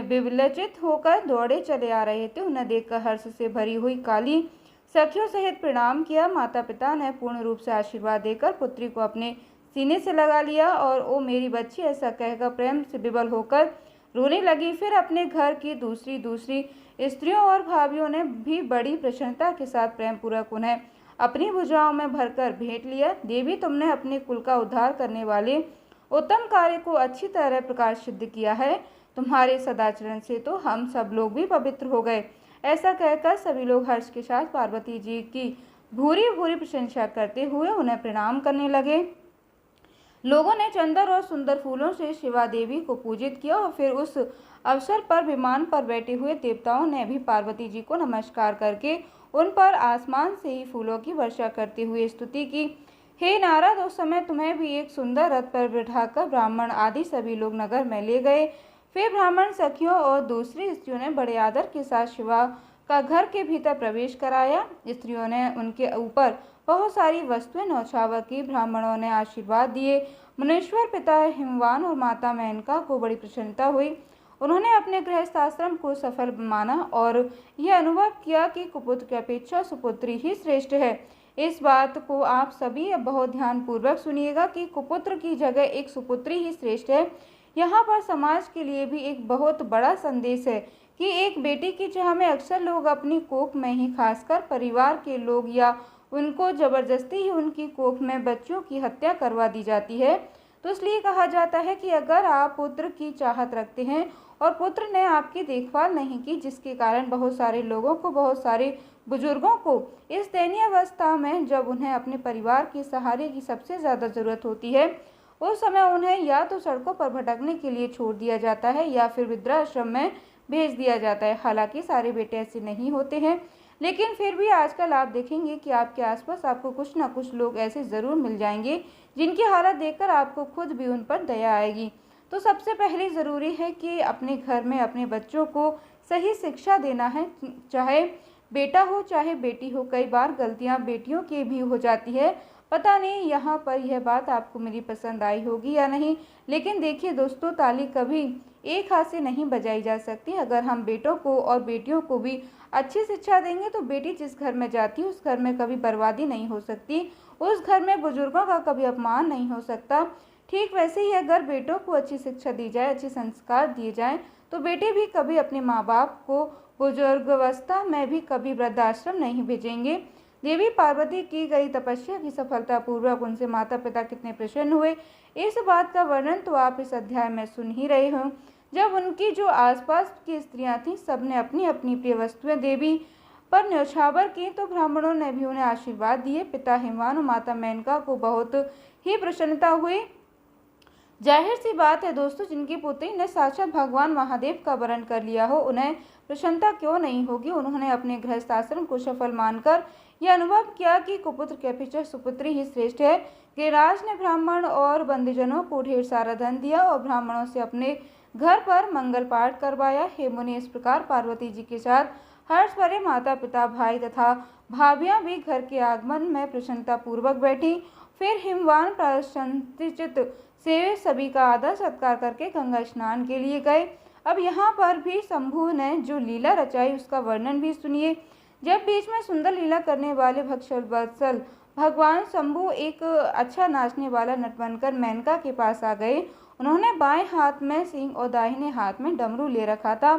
विवलचित होकर दौड़े चले आ रहे थे। उन्हें देखकर हर्ष से भरी हुई काली सखियों सहित प्रणाम किया। माता पिता ने पूर्ण रूप से आशीर्वाद देकर पुत्री को अपने सीने से लगा लिया और ओ मेरी बच्ची, ऐसा कहकर प्रेम से विवल होकर रोने लगी। फिर अपने घर की दूसरी स्त्रियों और भाभियों ने भी बड़ी प्रसन्नता के साथ प्रेम पूर्वक उन्हें अपनी भुजाओं में भरकर भेंट लिया। देवी, तुमने अपने कुल का उद्धार करने वाले उत्तम कार्य को अच्छी तरह प्रकाश सिद्ध किया है। तुम्हारे सदाचरण से तो हम सब लोग भी पवित्र हो गए। ऐसा कहकर सभी लोग हर्ष के साथ पार्वती जी की भूरी भूरी प्रशंसा करते हुए उन्हें प्रणाम करने लगे। लोगों ने चंदन और सुंदर फूलों से शिवा देवी को पूजित किया और फिर उस अवसर पर विमान पर बैठे हुए देवताओं ने भी पार्वती जी को नमस्कार करके उन पर आसमान से ही फूलों की वर्षा करते हुए स्तुति की। हे नारद, उस समय तुम्हें भी एक सुंदर रथ पर बिठाकर ब्राह्मण आदि सभी लोग नगर में ले गए। फिर ब्राह्मण सखियों और दूसरी स्त्रियों ने बड़े आदर के साथ शिवा का घर के भीतर प्रवेश कराया। स्त्रियों ने उनके ऊपर बहुत सारी वस्तुएं न्यौछावर की। ब्राह्मणों ने आशीर्वाद दिए। मुनीश्वर पिता हिमवान और माता मेनका को बड़ी प्रसन्नता हुई। उन्होंने अपने गृहस्थाश्रम को सफल माना और यह अनुभव किया कि कुपुत्र की अपेक्षा सुपुत्री ही श्रेष्ठ है। इस बात को आप सभी बहुत ध्यानपूर्वक सुनिएगा कि कुपुत्र की जगह एक सुपुत्री ही श्रेष्ठ है। यहाँ पर समाज के लिए भी एक बहुत बड़ा संदेश है कि एक बेटी की चाह में अक्सर लोग अपनी कोख में ही, खासकर परिवार के लोग या उनको जबरदस्ती ही उनकी कोख में बच्चों की हत्या करवा दी जाती है। तो इसलिए कहा जाता है कि अगर आप पुत्र की चाहत रखते हैं और पुत्र ने आपकी देखभाल नहीं की, जिसके कारण बहुत सारे लोगों को, बहुत सारे बुजुर्गों को इस दयनीय अवस्था में जब उन्हें अपने परिवार के सहारे की सबसे ज़्यादा ज़रूरत होती है, उस समय उन्हें या तो सड़कों पर भटकने के लिए छोड़ दिया जाता है या फिर वृद्धाश्रम में भेज दिया जाता है। हालांकि सारे बेटे ऐसे नहीं होते हैं, लेकिन फिर भी आजकल आप देखेंगे कि आपके आसपास आपको कुछ ना कुछ लोग ऐसे ज़रूर मिल जाएंगे जिनकी हालत देखकर आपको खुद भी उन पर दया आएगी। तो सबसे पहले ज़रूरी है कि अपने घर में अपने बच्चों को सही शिक्षा देना है, चाहे बेटा हो चाहे बेटी हो। कई बार गलतियां बेटियों की भी हो जाती है। पता नहीं यहाँ पर यह बात आपको मेरी पसंद आई होगी या नहीं, लेकिन देखिए दोस्तों, ताली कभी एक हाथ से नहीं बजाई जा सकती। अगर हम बेटों को और बेटियों को भी अच्छी शिक्षा देंगे तो बेटी जिस घर में जाती है उस घर में कभी बर्बादी नहीं हो सकती, उस घर में बुजुर्गों का कभी अपमान नहीं हो सकता। ठीक वैसे ही अगर बेटों को अच्छी शिक्षा दी जाए, अच्छे संस्कार दिए जाएं, तो बेटे भी कभी अपने माँ बाप को बुजुर्गावस्था में भी कभी वृद्धाश्रम नहीं भेजेंगे। देवी पार्वती की गई तपस्या की सफलता पूर्वक उनसे माता पिता कितने प्रसन्न हुए, इस बात का वर्णन तो आप इस अध्याय में सुन ही रहे हो। जब उनकी जो आसपास की स्त्रियां थीं, सबने अपनी अपनी प्रिय वस्तुएं देवी पर न्यौछावर की, तो ब्राह्मणों ने भी उन्हें आशीर्वाद दिए। पिता हिमवान और माता मेनका को बहुत ही प्रसन्नता हुई। जाहिर सी बात है दोस्तों, जिनकी पुत्री ने साक्षात भगवान महादेव का वरण कर लिया हो, उन्हें प्रसन्नता क्यों नहीं होगी। उन्होंने अपने गृहस्थ आश्रम को सफल मानकर यह अनुभव किया कि कुपुत्र के अपेक्षा सुपुत्री ही श्रेष्ठ है। गिरिराज ने ब्राह्मण और बंदीजनों को ढेर सारा धन दिया और ब्राह्मणों से अपने घर पर मंगल पाठ करवाया। हे मुनि, इस प्रकार पार्वती जी के साथ हर्ष भरे माता पिता, भाई तथा भाभियां भी घर के आगमन में प्रसन्नता पूर्वक बैठी। फिर हिमवान प्रसन्नचित्त से सभी का आदर सत्कार करके गंगा स्नान के लिए गए। अब यहाँ पर भी शंभु ने जो लीला रचाई उसका वर्णन भी सुनिए। जब बीच में सुंदर लीला करने वाले भक्तवत्सल भगवान शंभु एक अच्छा नाचने वाला नट बनकर मेनका के पास आ गए। उन्होंने बाएं हाथ में सिंह और दाहिने हाथ में डमरू ले रखा था।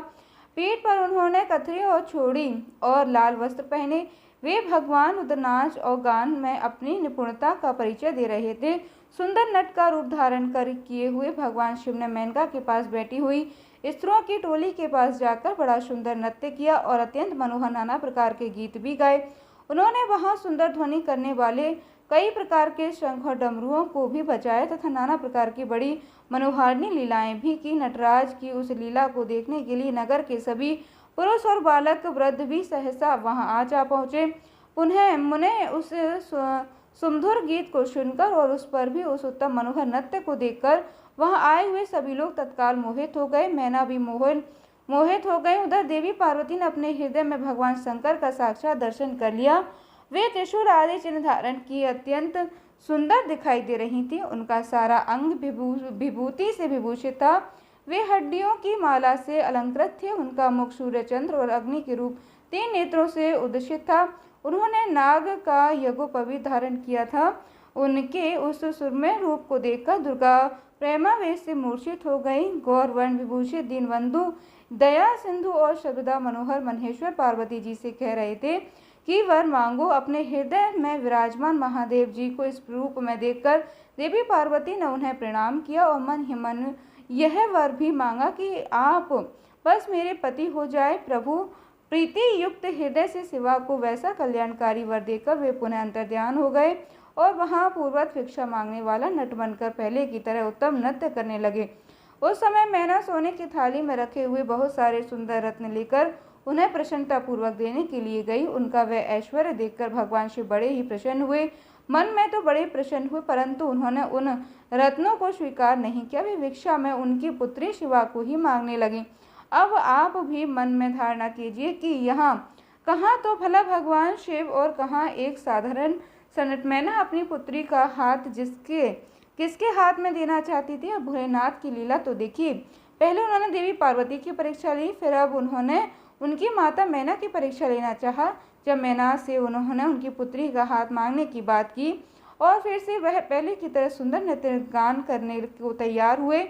पीठ पर उन्होंने कथरी और छोड़ी और लाल वस्त्र पहने। वे भगवान रुद्रनाच और गान में अपनी निपुणता का परिचय दे रहे थे। सुंदर नट का रूप धारण कर किए हुए भगवान शिव ने मेनका के पास बैठी हुई स्त्रियों की टोली के पास जाकर बड़ा सुंदर नृत्य किया और अत्यंत मनोहर नाना प्रकार के गीत भी गाए। उन्होंने वहां सुंदर ध्वनि करने वाले कई प्रकार के शंख और डमरुओं को भी बजाया तथा नाना प्रकार की बड़ी मनोहारिणी लीलाएं भी की। नटराज की उस लीला को देखने के लिए नगर के सभी पुरुष और बालक वृद्ध भी सहसा वहां आ जा पहुंचे। मुने उस सुमधुर गीत को सुनकर और उस पर भी उस उत्तम मनोहर नृत्य को देखकर वहां आए हुए सभी लोग तत्काल मोहित हो गए। मैना भी मोहित हो गए। उधर देवी पार्वती ने अपने हृदय में भगवान शंकर का साक्षात दर्शन कर लिया। वे त्रिशूल आदि चिन्ह धारण की अत्यंत सुंदर दिखाई दे रही थी। उनका सारा अंग विभूति से विभूषित था। वे हड्डियों की माला से अलंकृत थे। उनका मुख सूर्य, चंद्र और अग्नि के रूप 3 नेत्रों से उद्दीशित था। उन्होंने नाग का यज्ञोपवीत धारण किया था। उनके उस सुरमय रूप को देखकर दुर्गा प्रेमावेश से मूर्छित हो गई। गौर वर्ण विभूषित दीनबंधु, दया सिंधु और सर्वदा मनोहर महेश्वर पार्वती जी से कह रहे थे कि वर मांगो। अपने हृदय में विराजमान महादेव जी को इस रूप में देखकर देवी पार्वती ने उन्हें प्रणाम किया और मन ही मन यह वर भी मांगा कि आप बस मेरे पति हो जाए। प्रभु प्रीति युक्त हृदय से शिवा को वैसा कल्याणकारी वर देकर वे पुनः अंतर्ध्यान हो गए और वहां पूर्वत भिक्षा मांगने वाला नट बनकर पहले की तरह उत्तम नृत्य करने लगे। उस समय मैना सोने की थाली में रखे हुए बहुत सारे सुंदर रत्न लेकर उन्हें प्रसन्नता पूर्वक देने के लिए गई। उनका वह ऐश्वर्य देखकर भगवान शिव बड़े ही प्रसन्न हुए। मन में तो बड़े प्रसन्न हुए, परंतु उन्होंने उन रत्नों को स्वीकार नहीं किया। वे भिक्षा में उनकी पुत्री शिवा को ही मांगने लगी। अब आप भी मन में धारणा कीजिए कि यहाँ कहाँ तो भला भगवान शिव और कहाँ एक साधारण सन्नट मैना अपनी पुत्री का हाथ किसके हाथ में देना चाहती थी। अब भोलेनाथ की लीला तो देखिए। पहले उन्होंने देवी पार्वती की परीक्षा ली, फिर अब उन्होंने उनकी माता मैना की परीक्षा लेना चाहा। जब मैना से उन्होंने उनकी पुत्री का हाथ मांगने की बात की और फिर से वह पहले की तरह सुंदर नृत्य गान करने को तैयार हुए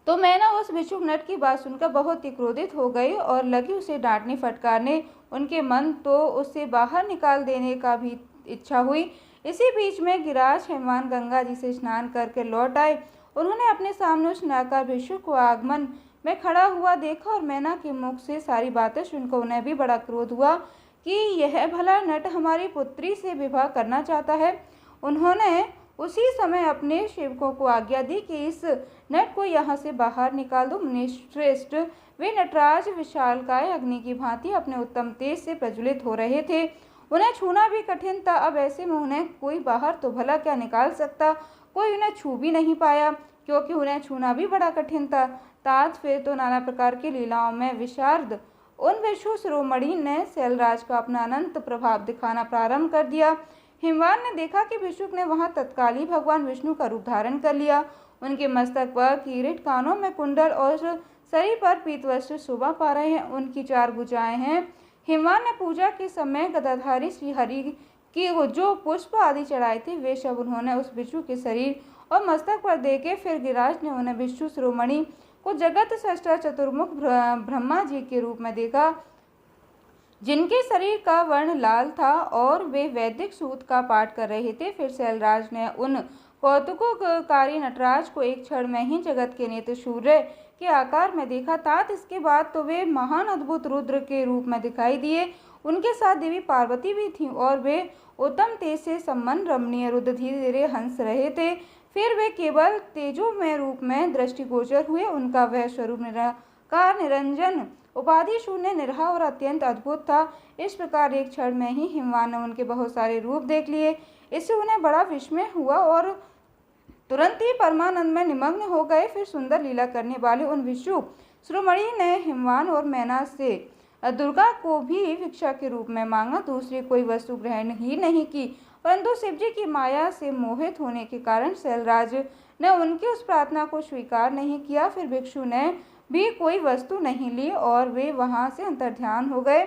तो मैना उस भिक्षुक नट की बात सुनकर बहुत ही क्रोधित हो गई और लगी उसे डांटने फटकारने। उनके मन तो उससे बाहर निकाल देने का भी इच्छा हुई। इसी बीच में गिराज हिमवान गंगा जी से स्नान करके लौट आए। उन्होंने अपने सामने उस नाका भिक्षुक को आगमन में खड़ा हुआ देखा और मैना के मुख से सारी बातें सुनकर उन्हें भी बड़ा क्रोध हुआ कि यह भला नट हमारी पुत्री से विवाह करना चाहता है। उन्होंने उसी समय अपने सेवकों को आज्ञा दी कि इस नट को यहाँ से बाहर निकाल दो। मुनिश्रेष्ठ वे नटराज विशालकाय अग्नि की भांति अपने उत्तम तेज से प्रज्वलित हो रहे थे। उन्हें छूना भी कठिन था। अब ऐसे में उन्हें कोई बाहर तो भला क्या निकाल सकता, कोई उन्हें छू भी नहीं पाया क्योंकि उन्हें छूना भी बड़ा कठिन था। तात फिर तो नाना प्रकार की लीलाओं में विशारद उन विष्णु शिरोमणि ने शैलराज का अपना अनंत प्रभाव दिखाना प्रारंभ कर दिया। हिमवान ने देखा कि भिक्षुक ने वहां तत्काल ही भगवान विष्णु का रूप धारण कर लिया। उनके मस्तक पर किरीट, कानों में कुंडल और शरीर पर पीतवस्त्र शोभा पा रहे हैं। उनकी 4 भुजाएं हैं। हिमवान ने पूजा के समय गदाधारी श्री हरि की जो पुष्प आदि चढ़ाए थे वे सब उन्होंने उस भिक्षु के शरीर और मस्तक पर देके फिर गिराज ने उन्हें विष्णु शिरोमणि को जगत सृष्टा चतुर्मुख ब्रह्मा जी के रूप में देखा, जिनके शरीर का वर्ण लाल था और वे वैदिक सूक्त का पाठ कर रहे थे। फिर शैलराज ने उन कौतुककारी नटराज को एक क्षण में ही जगत के नेत्र सूर्य के आकार में देखा। तात इसके बाद तो वे महान अद्भुत रुद्र के रूप में दिखाई दिए। उनके साथ देवी पार्वती भी थीं और वे उत्तम तेज से सम्मन रमणीय रुद्र धीरे धीरे हंस रहे थे। फिर वे केवल तेजोमय रूप में दृष्टिगोचर हुए। उनका वह स्वरूप निराकार, निरंजन, उपाधि शून्य, निरहा और अत्यंत अद्भुत था। इस प्रकार एक क्षण में ही हिमवान ने उनके बहुत सारे रूप देख लिए। इससे उन्हें बड़ा विस्मय हुआ और तुरंत ही परमानंद में निमग्न हो गए। फिर सुंदर लीला करने वाले उन विष्णु शिरोमणि ने हिमवान और मैना से दुर्गा को भी भिक्षा के रूप में मांगा। दूसरी कोई वस्तु ग्रहण ही नहीं की, परंतु शिवजी की माया से मोहित होने के कारण शैलराज ने उनकी उस प्रार्थना को स्वीकार नहीं किया। फिर भिक्षु ने भी कोई वस्तु नहीं ली और वे वहां से अंतर्ध्यान हो गए।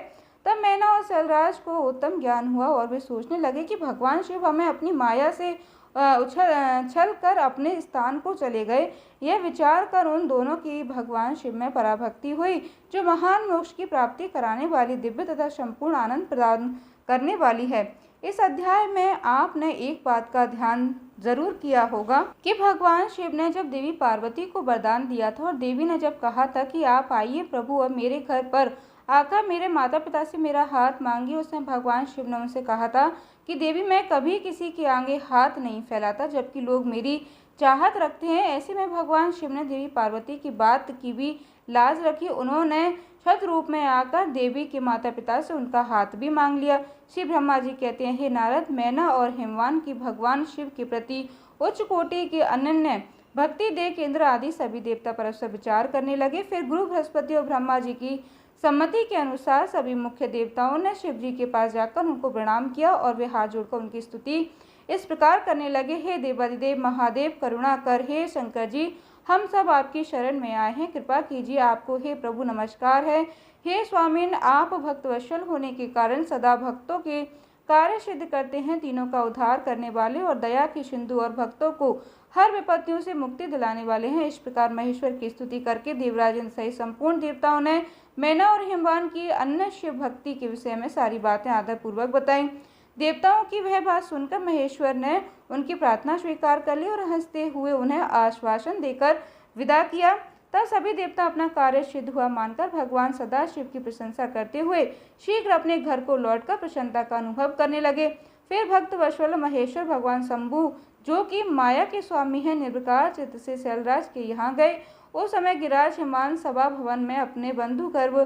तब मैना और शैलराज को उत्तम ज्ञान हुआ और वे सोचने लगे कि भगवान शिव हमें अपनी माया से उछल कर अपने स्थान को चले गए। यह विचार कर उन दोनों की भगवान शिव में पराभक्ति हुई, जो महान मोक्ष की प्राप्ति कराने वाली, दिव्य तथा संपूर्ण आनंद प्रदान करने वाली है। इस अध्याय में आपने एक बात का ध्यान जरूर किया होगा कि भगवान शिव ने जब देवी पार्वती को वरदान दिया था और देवी ने जब कहा था कि आप आइए प्रभु और मेरे घर पर आकर मेरे माता पिता से मेरा हाथ मांगिए, उसने भगवान शिव ने उनसे कहा था कि देवी मैं कभी किसी के आगे हाथ नहीं फैलाता जबकि लोग मेरी चाहत रखते हैं। ऐसे में भगवान शिव ने देवी पार्वती की बात की भी लाज रखी। उन्होंने छत रूप में आकर देवी के माता पिता से उनका हाथ भी मांग लिया। श्री ब्रह्मा जी कहते हैं, हे नारद, मैना और हिमवान की भगवान शिव के प्रति उच्च कोटि की अनन्य भक्ति देख इंद्र आदि सभी देवता परस्पर विचार करने लगे। फिर गुरु बृहस्पति और ब्रह्मा जी की सम्मति के अनुसार सभी मुख्य देवताओं ने शिव जी के पास जाकर उनको प्रणाम किया और वे हाथ जोड़कर उनकी स्तुति इस प्रकार करने लगे, हे देवादिदेव महादेव, करुणा कर, हे शंकर जी, हम सब आपकी शरण में आए हैं, कृपा कीजिए। आपको हे प्रभु नमस्कार है। हे स्वामीन, आप भक्तवत्सल होने के कारण सदा भक्तों के कार्य सिद्ध करते हैं, तीनों का उद्धार करने वाले और दया की सिंधु और भक्तों को हर विपत्तियों से मुक्ति दिलाने वाले हैं। इस प्रकार महेश्वर की स्तुति करके देवराज इंद्र सहित संपूर्ण देवताओं ने मैना और हिमवान की अन्य शिव भक्ति के विषय में सारी बातें आदरपूर्वक बताई। देवताओं की वह बात सुनकर महेश्वर ने उनकी प्रार्थना स्वीकार कर ली और हंसते हुए उन्हें आश्वासन देकर विदा किया। तब सभी देवता अपना कार्य सिद्ध हुआ मानकर भगवान सदाशिव की प्रशंसा करते हुए शीघ्र अपने घर को लौटकर प्रसन्नता का अनुभव करने लगे। फिर भक्त वत्सल महेश्वर भगवान शंभु, जो कि माया के स्वामी हैं, निर्विकार चित्त से शैलराज के यहाँ गए। उस समय गिरिराज हिमान सभा भवन में अपने बंधु गर्भ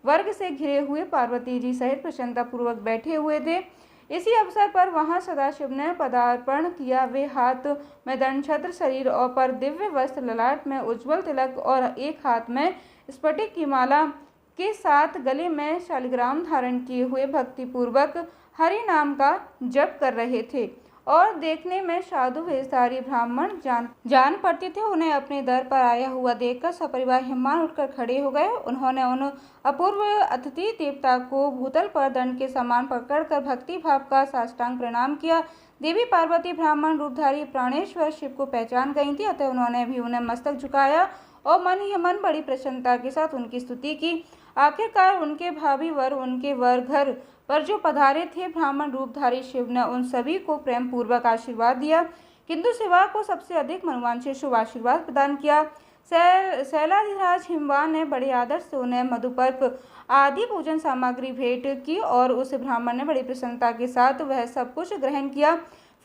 वर्ग से घिरे हुए पार्वती जी सहित प्रसन्नता पूर्वक बैठे हुए थे। इसी अवसर पर वहां सदाशिव ने पदार्पण किया। वे हाथ में दंडछत्र, शरीर और पर दिव्य वस्त्र, ललाट में उज्ज्वल तिलक और एक हाथ में स्फटिक की माला के साथ गले में शालिग्राम धारण किए हुए भक्ति पूर्वक हरि नाम का जप कर रहे थे और देखने में साधु वेशधारी ब्राह्मण जान पड़ते थे। उन्हें अपने दर पर आया हुआ देखकर सपरिवार हिमान उठकर खड़े हो गए। उन्होंने उन अपूर्व अतिथि देवता को भूतल पर दंड के समान पकड़कर भक्ति भाव का साष्टांग प्रणाम किया। देवी पार्वती ब्राह्मण रूपधारी प्राणेश्वर शिव को पहचान गई थी, अतः उन्होंने भी उन्हें मस्तक झुकाया और मन ही मन बड़ी प्रसन्नता के साथ उनकी स्तुति की। आखिरकार उनके भाभी वर उनके वर घर पर जो पधारे थे, ब्राह्मण रूपधारी शिव ने उन सभी को प्रेम पूर्वक आशीर्वाद दिया, किंतु शिवा को सबसे अधिक मनोवांछित शुभ आशीर्वाद प्रदान किया। शैलाधिराज हिमवान ने बड़े आदर से उन्हें मधुपर्क आदि पूजन सामग्री भेंट की और उस ब्राह्मण ने बड़ी प्रसन्नता के साथ वह सब कुछ ग्रहण किया।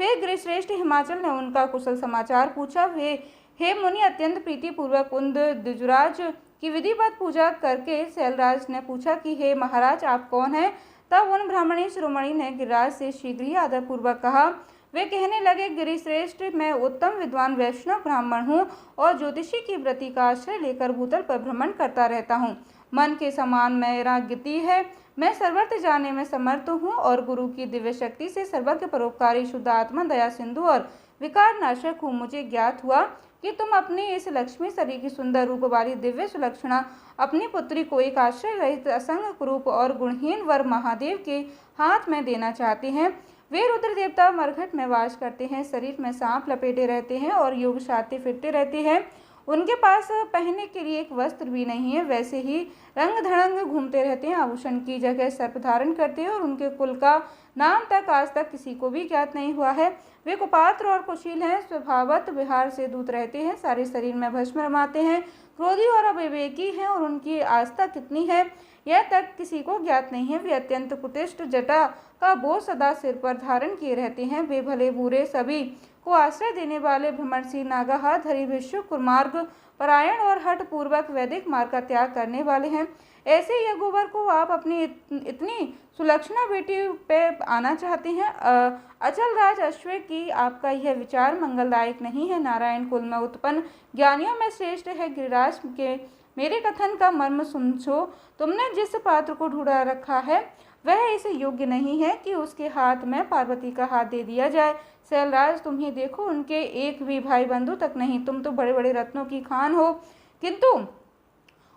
फिर गिरिश्रेष्ठ हिमाचल ने उनका कुशल समाचार पूछा। वे हे मुनि, अत्यंत प्रीति पूर्वक उन द्विजराज की विधिवत पूजा करके शैलराज ने पूछा कि हे महाराज, आप कौन हैं? तब उन ब्राह्मणी शिरोमणि ने गिरिराज से शीघ्र ही आदरपूर्वक कहा। वे कहने लगे, गिरिश्रेष्ठ, मैं उत्तम विद्वान वैष्णव ब्राह्मण हूँ और ज्योतिषी की व्रति का आश्रय लेकर भूतल पर भ्रमण करता रहता हूँ। मन के समान मेरा गति है। मैं सर्वत्र जाने में समर्थ हूँ और गुरु की दिव्य शक्ति से सर्वज्ञ परोपकारी शुद्ध आत्मा, दया सिंधु और विकार नाशक हूँ। मुझे ज्ञात हुआ कि तुम अपनी इस लक्ष्मी शरीर की सुंदर रूप वाली दिव्य सुलक्षणा अपनी पुत्री को एक आश्रय रहित असंग कुरूप और गुणहीन वर महादेव के हाथ में देना चाहते हैं। वे रुद्र देवता मरघट में वास करते हैं, शरीर में सांप लपेटे रहते हैं और योग साधते फिरते रहते हैं। उनके पास पहनने के लिए एक वस्त्र भी नहीं है, वैसे ही रंग धड़ंग घूमते रहते हैं, आभूषण की जगह सर्प धारण करते हैं और उनके कुल का नाम तक आज तक किसी को भी ज्ञात नहीं हुआ है। वे कुपात्र और कुशील हैं, स्वभावत विहार से दूत रहते हैं, सारे शरीर में भस्म रमाते हैं, क्रोधी और अविवेकी हैं और उनकी आस्था कितनी है यह तक किसी को ज्ञात नहीं है। वे अत्यंत कुटिष्ठ जटा का बोझ सदा सिर पर धारण किए रहते हैं। वे भले बुरे सभी को आश्रय देने वाले भ्रमणशील नागाहार धरी भिक्षु, कुमार्ग परायण और हठ पूर्वक वैदिक मार्ग का त्याग करने वाले हैं। ऐसे यज्ञोवर को आप अपनी इतनी सुलक्षणा बेटी पे आना चाहते हैं। अचल राज अश्व की आपका यह विचार मंगलदायक नहीं है। नारायण कुल में उत्पन्न ज्ञानियों में श्रेष्ठ है। गिरिराज के मेरे कथन का मर्म समझो। तुमने जिस पात्र को ढूंढा रखा है वह इस योग्य नहीं है कि उसके हाथ में पार्वती का हाथ दे दिया जाए। शैलराज, तुम ही देखो, उनके एक भी भाई बंधु तक नहीं। तुम तो बड़े बड़े रत्नों की खान हो, किंतु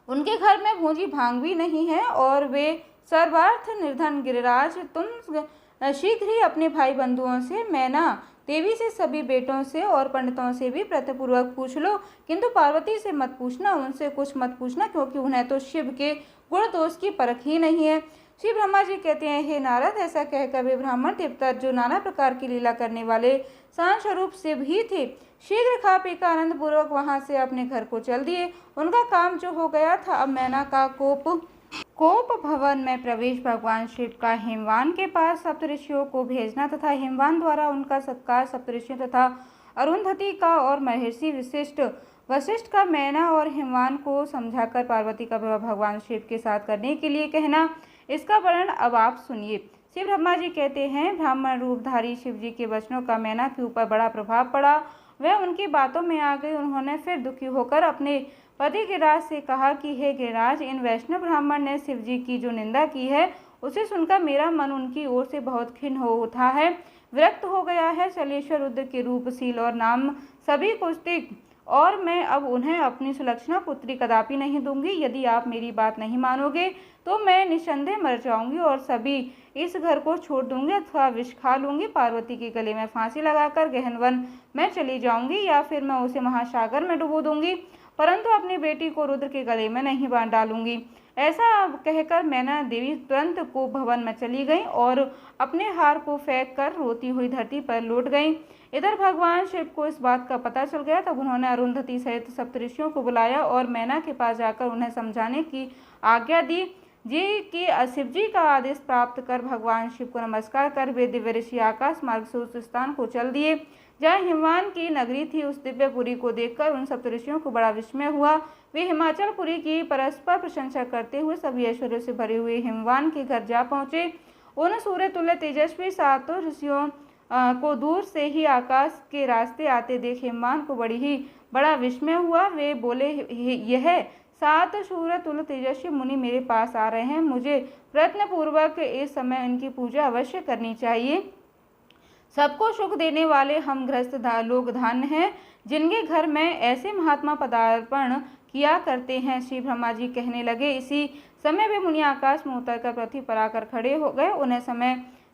उनके घर में भूंजी भांग भी नहीं है और वे सर्वार्थ निर्धन। गिरिराज, तुम शीघ्र ही अपने भाई बंधुओं से, मैना देवी से, सभी बेटों से और पंडितों से भी प्रत्यपूर्वक पूछ लो, किंतु पार्वती से मत पूछना, उनसे कुछ मत पूछना, क्योंकि उन्हें तो शिव के गुण दोष की परख ही नहीं है। श्री ब्रह्मा जी कहते हैं, हे नारद, ऐसा कहकर वे ब्राह्मण देवता जो नाना प्रकार की लीला करने वाले शांत स्वरूप शिव ही थे, शीघ्र खा पीकर आनंद पूर्वक वहां से अपने घर को चल दिए। उनका काम जो हो गया था, अब मैना का कोप भवन में प्रवेश भगवान शिव का हिमवान के पास सप्तऋषियों को भेजना तथा हिमवान द्वारा उनका सत्कार सप्तऋषियों तथा अरुंधति का और महर्षि वशिष्ठ का मैना और हिमवान को समझाकर पार्वती का विवाह भगवान शिव के साथ करने के लिए कहना, इसका वर्णन अब आप सुनिए। शिव ब्रह्मा जी कहते हैं, ब्राह्मण रूपधारी शिव जी के वचनों का मैना के ऊपर बड़ा प्रभाव पड़ा। वह उनकी बातों में आ गई। उन्होंने फिर दुखी होकर अपने पति गिरिराज से कहा कि हे गिरिराज, इन वैष्णव ब्राह्मण ने शिव जी की जो निंदा की है उसे सुनकर मेरा मन उनकी ओर से बहुत खिन्न हो उठा है, विरक्त हो गया है। शैलेश्वर रुद्र के रूपशील और नाम सभी कुस्तिक और मैं अब उन्हें अपनी सुलक्षणा पुत्री कदापि नहीं दूंगी। यदि आप मेरी बात नहीं मानोगे तो मैं निस्संदेह मर जाऊंगी और सभी इस घर को छोड़ दूंगी अथवा विष खा लूंगी। पार्वती के गले में फांसी लगाकर गहन वन में चली जाऊंगी या फिर मैं उसे महासागर में डुबो दूंगी, परंतु अपनी बेटी को रुद्र के गले में नहीं बांध डालूंगी। ऐसा कहकर मैना देवी तुरंत को भवन में चली गई और अपने हार को फेंक कर रोती हुई धरती पर लौट गई। इधर भगवान शिव को इस बात का पता चल गया। तब उन्होंने अरुंधति सहित सप्तऋषियों को बुलाया और मैना के पास जाकर उन्हें समझाने की आज्ञा दी कि शिव जी का आदेश प्राप्त कर भगवान शिव को नमस्कार कर वे दिव्य ऋषि आकाश मार्ग से उस स्थान को चल दिए जहाँ हिमवान की नगरी थी। उस दिव्यपुरी को देखकर उन सप्तऋषियों को बड़ा विस्मय हुआ। वे हिमाचलपुरी की परस्पर प्रशंसा करते हुए सभी ऐश्वर्यों से भरे हुए हिमवान के घर जा पहुंचे। उन सूर्य तुल्य तेजस्वी सातों ऋषियों को दूर से ही आकाश के रास्ते आते देख हिमवान को बड़ा विस्मय हुआ। वे बोले, यह 7 सूर्य तुल्य तेजस्वी मुनि मेरे पास आ रहे हैं, मुझे प्रयत्न पूर्वक इस समय इनकी पूजा अवश्य करनी चाहिए। सबको सुख देने वाले हम गृहस्थ लोग धन्य हैं जिनके घर में ऐसे महात्मा पदार्पण किया करते हैं। श्री ब्रह्मा जी कहने लगे। इसी समय वे मुनि आकाश में उतरकर पृथ्वी पर आकर खड़े हो गए। उन्हें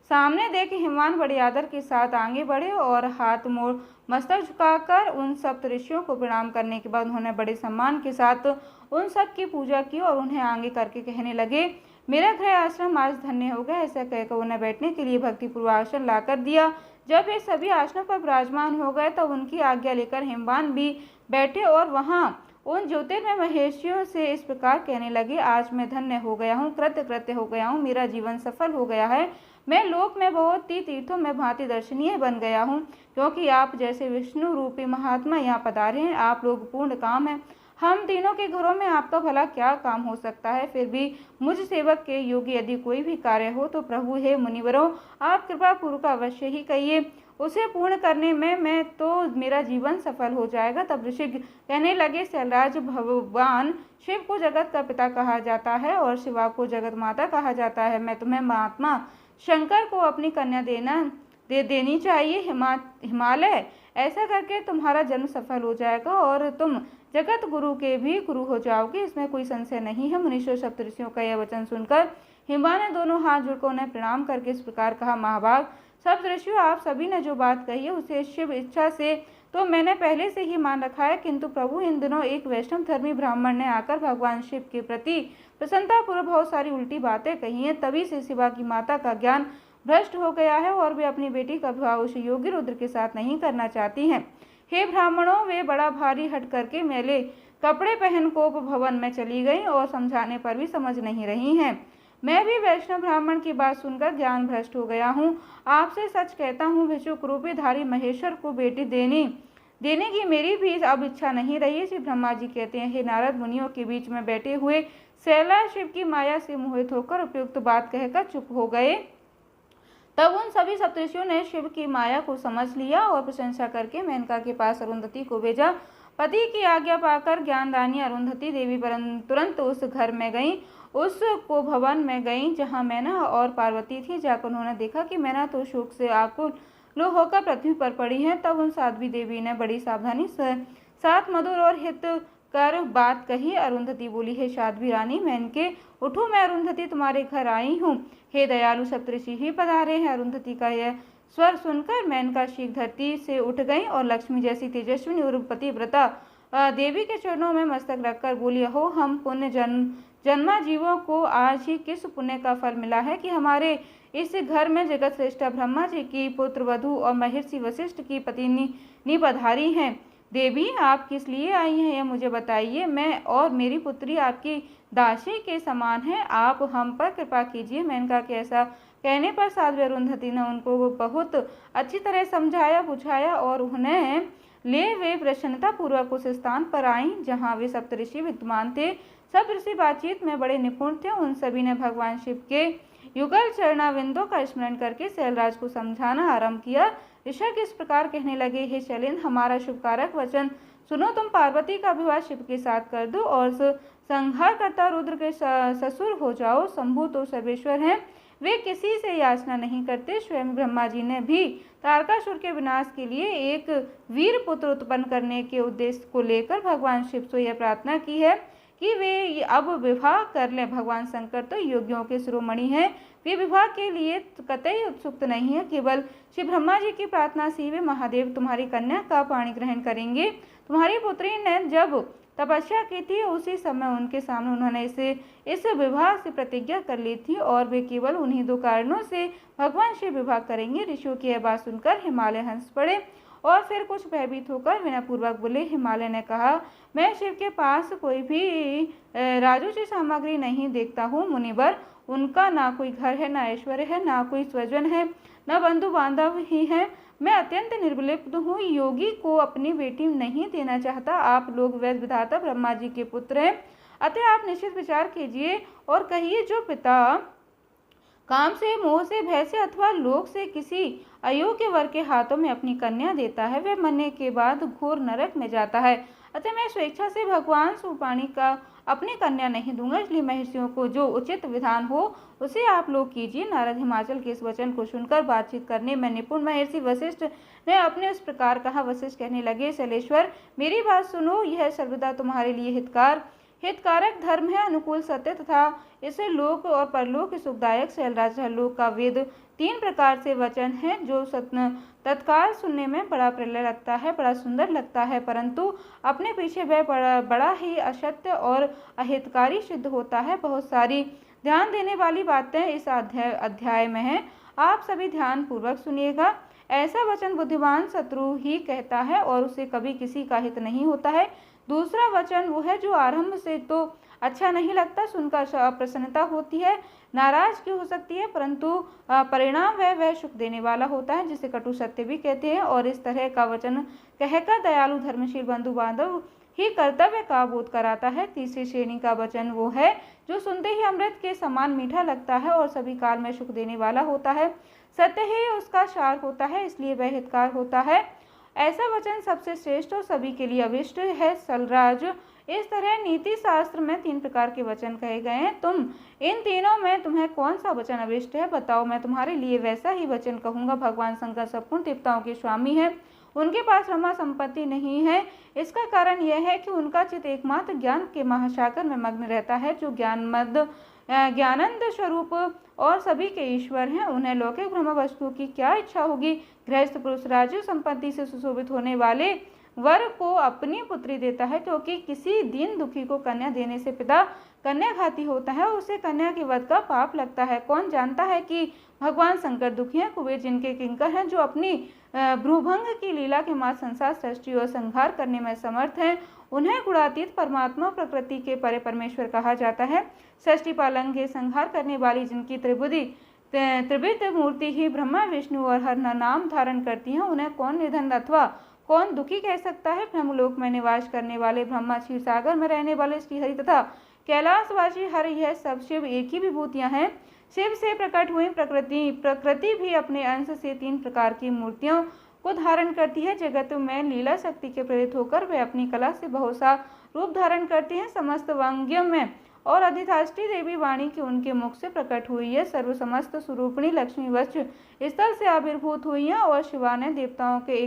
सामने देख हिमवान बड़े आदर के साथ आगे बढ़े और हाथ मोड़ मस्तक झुकाकर उन सप्तऋषियों को प्रणाम करने के बाद उन्होंने बड़े सम्मान के साथ उन सब की पूजा की और उन्हें आगे करके कहने लगे, मेरा गृह आश्रम आज धन्य हो गया। ऐसा कहकर उन्हें बैठने के लिए भक्तिपूर्वक आसन लाकर दिया। जब वे सभी आसनों पर विराजमान हो गए तब उनकी आज्ञा लेकर हिमवान भी बैठे और वहां उन ज्योतिर्मय महेशियों से इस प्रकार कहने लगे, आज मैं धन्य हो गया हूँ, कृत्य हो गया हूँ, मेरा जीवन सफल हो गया है। मैं लोक में बहुत ही तीर्थों में भांति दर्शनीय बन गया हूँ, क्योंकि आप जैसे विष्णु रूपी महात्मा यहाँ पधारे हैं। आप लोग पूर्ण काम है। हम तीनों के घरों में आपका भला क्या काम हो सकता है। फिर भी मुझ सेवक के योग्य यदि कोई भी कार्य हो तो प्रभु हे मुनिवरों, आप कृपा पूर्वक अवश्य ही कहिए। उसे पूर्ण करने में मैं तो मेरा जीवन सफल हो जाएगा। तब ऋषि कहने लगे, शैलराज, भगवान शिव को जगत का पिता कहा जाता है और शिवा को जगत माता कहा जाता है। मैं तुम्हें महात्मा शंकर को अपनी कन्या देनी चाहिए। हिमालय, ऐसा करके तुम्हारा जन्म सफल हो जाएगा और तुम जगत गुरु के भी गुरु हो जाओगे, इसमें कोई संशय नहीं है। मुनीश्वर सप्तऋषियों का यह वचन सुनकर हिमवान ने दोनों हाथ जोड़कर उन्हें प्रणाम करके इस प्रकार कहा, महाभाग सप्तऋषियों, आप सभी ने जो बात कही है उसे शिव इच्छा से तो मैंने पहले से ही मान रखा है, किंतु प्रभु इन दिनों एक वैष्णव धर्मी ब्राह्मण ने आकर भगवान शिव के प्रति प्रसन्नतापूर्वक बहुत सारी उल्टी बातें कही हैं। तभी से शिवा की माता का ज्ञान भ्रष्ट हो गया है और वे अपनी बेटी का विवाह उस योगी रुद्र के साथ नहीं करना चाहती हैं। हे ब्राह्मणों, वे बड़ा भारी हट करके मैले कपड़े पहन को भवन में चली गई और समझाने पर भी समझ नहीं रही हैं। मैं भी वैष्णव ब्राह्मण की बात सुनकर ज्ञान भ्रष्ट हो गया हूँ। आपसे सच कहता हूँ, भिक्षुक रूपीधारी महेश्वर को बेटी देने की मेरी भी अब इच्छा नहीं रही। श्री ब्रह्मा जी कहते हैं, हे नारद, मुनियों के बीच में बैठे हुए शैलराज शिव की माया से मोहित होकर उपयुक्त बात कहकर चुप हो गए। तब उन सभी सप्तऋषियों ने शिव की माया को समझ लिया और प्रशंसा करके मेनका के पास अरुंधति को भेजा। पति की आज्ञा पाकर ज्ञानदानी अरुंधति देवी तुरंत उस घर में गई, उसको भवन में गई जहाँ मैना और पार्वती थी। जाकर उन्होंने देखा कि मैना तो शोक से आकुल होकर पृथ्वी पर पड़ी है। तब उन साध्वी देवी ने बड़ी सावधानी साथ मधुर और हित कर बात कही। अरुंधति बोली, हे साध्वी रानी मेनके, उठो, मैं अरुंधति तुम्हारे घर आई हूँ। हे दयालु, सप्तऋषि ही पधारे हैं। अरुंधति का यह स्वर सुनकर मेनका शीघ्र धरती से उठ गई और लक्ष्मी जैसी तेजस्विनी और पतिव्रता देवी के चरणों में मस्तक रखकर बोली, हो हम पुण्य जन्मा जीवों को आज ही किस पुण्य का फल मिला है कि हमारे इस घर में जगत श्रेष्ठ ब्रह्मा जी की पुत्र वधु और महर्षि वशिष्ठ की पत्नी पधारी हैं। देवी, आप किस लिए आई हैं यह मुझे बताइए। मैं और मेरी पुत्री आपकी दासी के समान है, आप हम पर कृपा कीजिए। मेनका के ऐसा कहने पर साध्वी अरुंधति ने उनको बहुत अच्छी तरह समझाया बुझाया और उन्हें ले वे प्रसन्नता पूर्वक उस स्थान पर आईं जहाँ वे सप्तऋषि विद्यमान थे। सब ऋषि बातचीत में बड़े निपुण थे। उन सभी ने भगवान शिव के युगल चरणाविंदों का स्मरण करके शैलराज को समझाना आरंभ किया। ऋषभ इस प्रकार कहने लगे, हे शैलेंद्र, हमारा शुभकारक वचन सुनो। तुम पार्वती का विवाह शिव के साथ कर दो और संहार करता रुद्र के ससुर हो जाओ। शंभु तो सर्वेश्वर हैं, वे किसी से याचना नहीं करते। स्वयं ब्रह्मा जी ने भी तारकासुर के विनाश के लिए एक वीर पुत्र उत्पन्न करने के उद्देश्य को लेकर भगवान शिव से यह प्रार्थना की है कि वे अब विवाह कर लें। भगवान शंकर तो योगियों के शिरोमणि हैं, वे विवाह के लिए कतई उत्सुक नहीं है। केवल श्री ब्रह्मा जी की प्रार्थना से वे महादेव तुम्हारी कन्या का पाणी ग्रहण करेंगे। तुम्हारी पुत्री ने जब तपस्या की थी उसी समय उनके सामने उन्होंने इस विवाह से प्रतिज्ञा कर ली थी और वे केवल उन्हीं 2 कारणों से भगवान शिव विवाह करेंगे। ऋषियों की यह बात सुनकर हिमालय हंस पड़े और फिर कुछ भयभीत होकर विनयपूर्वक बोले। हिमालय ने कहा, मैं शिव के पास कोई भी राजोचित सामग्री नहीं देखता हूँ मुनिवर। उनका ना कोई घर है, ना ऐश्वर्य है, ना कोई स्वजन है, न बंधु बांधव ही है। मैं अत्यंत निर्लिप्त हूँ, योगी को अपनी बेटी नहीं देना चाहता। आप लोग वेद विधाता ब्रह्मा जी के पुत्र हैं, अतः आप निश्चित विचार कीजिए और कहिए, जो पिता काम से, मोह से, भय से अथवा लोक से किसी अयोग्य वर के हाथों में अपनी कन्या देता है, वह मरने के बाद घोर नरक में जाता है। अतः मैं स्वेच्छा से भगवान सुपाणी का अपनी कन्या नहीं दूंगा, इसलिए महर्षियों को जो उचित विधान हो उसे आप लोग कीजिए। नारद हिमाचल के इस वचन को सुनकर बातचीत करने में निपुण महर्षि वशिष्ठ ने अपने इस प्रकार कहा। वशिष्ठ कहने लगे, शैलेश्वर मेरी बात सुनो, यह सर्वदा तुम्हारे लिए हितकारक धर्म है, अनुकूल सत्य तथा इसे लोक और परलोक सुखदायक। शैलराज लोक का वेद 3 प्रकार से वचन है जो तत्काल सुनने में बड़ा प्रलय लगता है, बड़ा सुंदर लगता है, परंतु अपने पीछे वह बड़ा ही असत्य और अहितकारी सिद्ध होता है। बहुत सारी ध्यान देने वाली बातें इस अध्याय में हैं, आप सभी ध्यान पूर्वक सुनिएगा। ऐसा वचन बुद्धिमान शत्रु ही कहता है और उसे कभी किसी का हित नहीं होता है। दूसरा वचन वो है जो आरंभ से तो अच्छा नहीं लगता, सुनकर अप्रसन्नता होती है, नाराज की हो सकती है, परंतु परिणाम वह सुख देने वाला होता है, जिसे कटु सत्य भी कहते हैं। और इस तरह का वचन कहकर दयालु धर्मशील बंधु बांधव ही कर्तव्य का बोध कराता है। तीसरी श्रेणी का वचन वो है जो सुनते ही अमृत के समान मीठा लगता है और सभी काल में सुख देने वाला होता है। सत्य ही उसका सार होता है, इसलिए वह हितकार होता है। ऐसा वचन सबसे श्रेष्ठ और सभी के लिए अविष्ट है। सलराज, इस तरह नीति शास्त्र में 3 प्रकार के वचन कहे गए हैं। तुम इन तीनों में तुम्हें कौन सा वचन अविष्ट है, बताओ, मैं तुम्हारे लिए वैसा ही वचन कहूँगा। भगवान शंकर संपूर्ण देवताओं के स्वामी है, उनके पास रमा संपत्ति नहीं है। इसका कारण यह है कि उनका चित्त एकमात्र ज्ञान के महासागर में मग्न रहता है, जो ज्ञानंद स्वरूप और सभी के ईश्वर हैं। उन्हें लौकिक ब्रह्म वस्तु की क्या इच्छा होगी। गृहस्थ पुरुष राजू संपत्ति से सुशोभित होने वाले वर को अपनी पुत्री देता है, क्योंकि किसी दीन दुखी को कन्या देने से पिता कन्याघाती होता है, उसे कन्या के वध का पाप लगता है। कौन जानता है कि भगवान शंकर दुखी हैं। कुबेर जिनके किंकर हैं, जो अपनी भ्रूभंग की लीला के मात्र संसार सृष्टि और संहार करने में समर्थ हैं, उन्हें गुणातीत परमात्मा प्रकृति के परे परमेश्वर कहा जाता है। सृष्टि पालन के संहार करने वाली जिनकी त्रिविध मूर्ति ही ब्रह्मा विष्णु और हर नाम धारण करती हैं, उन्हें कौन निधन अथवा कौन दुखी कह सकता है। ब्रह्मलोक में निवास करने वाले ब्रह्मा, क्षीर सागर में रहने वाले श्रीहरि तथा कैलाशवासी हर, यह सब शिव एक ही विभूतियां हैं। शिव से प्रकट हुई प्रकृति भी अपने अंश से 3 प्रकार की मूर्तियों को धारण करती है। जगत में लीला शक्ति के प्रेरित होकर वे अपनी कला से बहुत सा रूप धारण करती हैं। समस्त वांग्यों में और अधिष्ठात्री देवी वाणी की उनके मुख से प्रकट हुई है। सर्व समस्त स्वरूपिणी लक्ष्मी वत्स स्थल से आविर्भूत हुई है और शिवा ने देवताओं के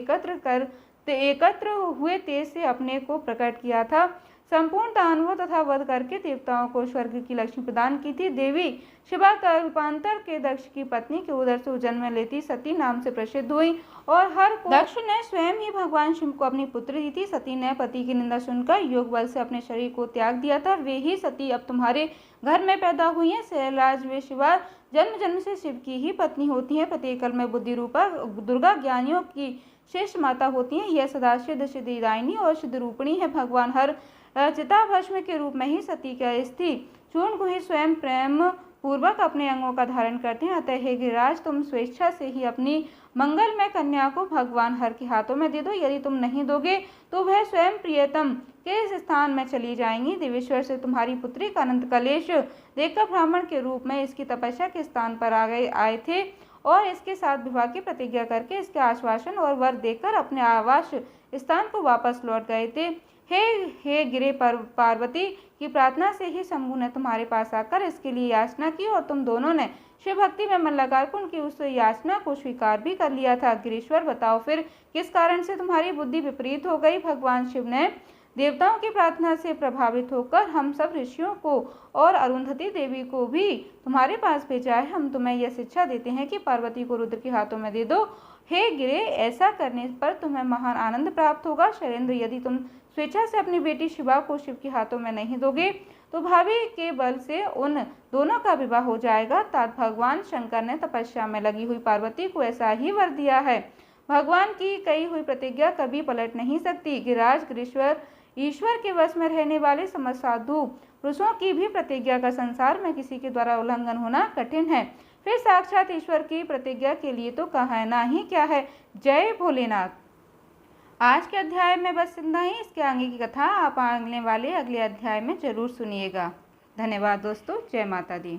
एकत्र हुए तेज से अपने को प्रकट किया था। संपूर्ण दानवों तथा वध करके देवताओं को स्वर्ग की लक्ष्मी प्रदान की थी। देवी शिवा कल्पांतर के दक्ष की पत्नी के उदर से जन्म लेती सती नाम से प्रसिद्ध हुई और हर को दक्ष ने स्वयं ही भगवान शिव को अपनी पुत्री दी थी। सती ने पति की निंदा सुनकर योग बल से अपने शरीर को त्याग दिया था। वे ही सती अब तुम्हारे घर में पैदा हुई है। शैलराज, वे शिवा जन्म जन्म से शिव की ही पत्नी होती है। प्रत्येक कल में बुद्धि रूपा दुर्गा ज्ञानियों की श्रेष्ठ माता होती हैं। यह सदा सिद्धिदायिनी और सिद्ध रूपिणी है। भगवान हर चिताभस्म के रूप में ही सती का स्त्री चूर्ण को ही स्वयं प्रेम पूर्वक अपने अंगों का धारण करते हैं। अतः हे गिरिराज, तुम स्वेच्छा से ही अपनी मंगलमय कन्या को भगवान हर के हाथों में दे दो। यदि तुम नहीं दोगे तो वह स्वयं प्रियतम के इस स्थान में चली जाएंगी। देवेश्वर से तुम्हारी पुत्री का अनंत कलेश देखकर ब्राह्मण के रूप में इसकी तपस्या के स्थान पर आए थे और इसके साथ विवाह की प्रतिज्ञा करके इसके आश्वासन और वर देकर अपने आवास स्थान को वापस लौट गए थे। हे गिरे पार्वती की प्रार्थना से ही शंभु ने तुम्हारे पास आकर इसके लिए याचना की और तुम दोनों ने शिव भक्ति में मन लगाकर उनकी उस याचना को स्वीकार भी कर लिया था। गिरीश्वर बताओ फिर किस कारण से तुम्हारी बुद्धि विपरीत हो गई। भगवान शिव ने देवताओं की प्रार्थना से प्रभावित होकर हम सब ऋषियों को और अरुंधति देवी को भी तुम्हारे पास भेजा है। हम तुम्हें यह शिक्षा देते हैं कि पार्वती को रुद्र के हाथों में दे दो। हे गिरे, ऐसा करने पर तुम्हें महान आनंद प्राप्त होगा। शैलेंद्र, यदि तुम स्वेच्छा से अपनी बेटी शिवा को शिव के हाथों में नहीं दोगे तो भाभी के बल से उन दोनों का विवाह हो जाएगा। तात भगवान शंकर ने तपस्या में लगी हुई पार्वती को ऐसा ही वर दिया है। भगवान की कही हुई प्रतिज्ञा कभी पलट नहीं सकती। गिरिराज गिरीश्वर ईश्वर के वश में रहने वाले समस्त साधु पुरुषों की भी प्रतिज्ञा का संसार में किसी के द्वारा उल्लंघन होना कठिन है, फिर साक्षात ईश्वर की प्रतिज्ञा के लिए तो कहना ही क्या है। जय भोलेनाथ। आज के अध्याय में बस इतना ही। इसके आगे की कथा आप आने वाले अगले अध्याय में जरूर सुनिएगा। धन्यवाद दोस्तों। जय माता दी।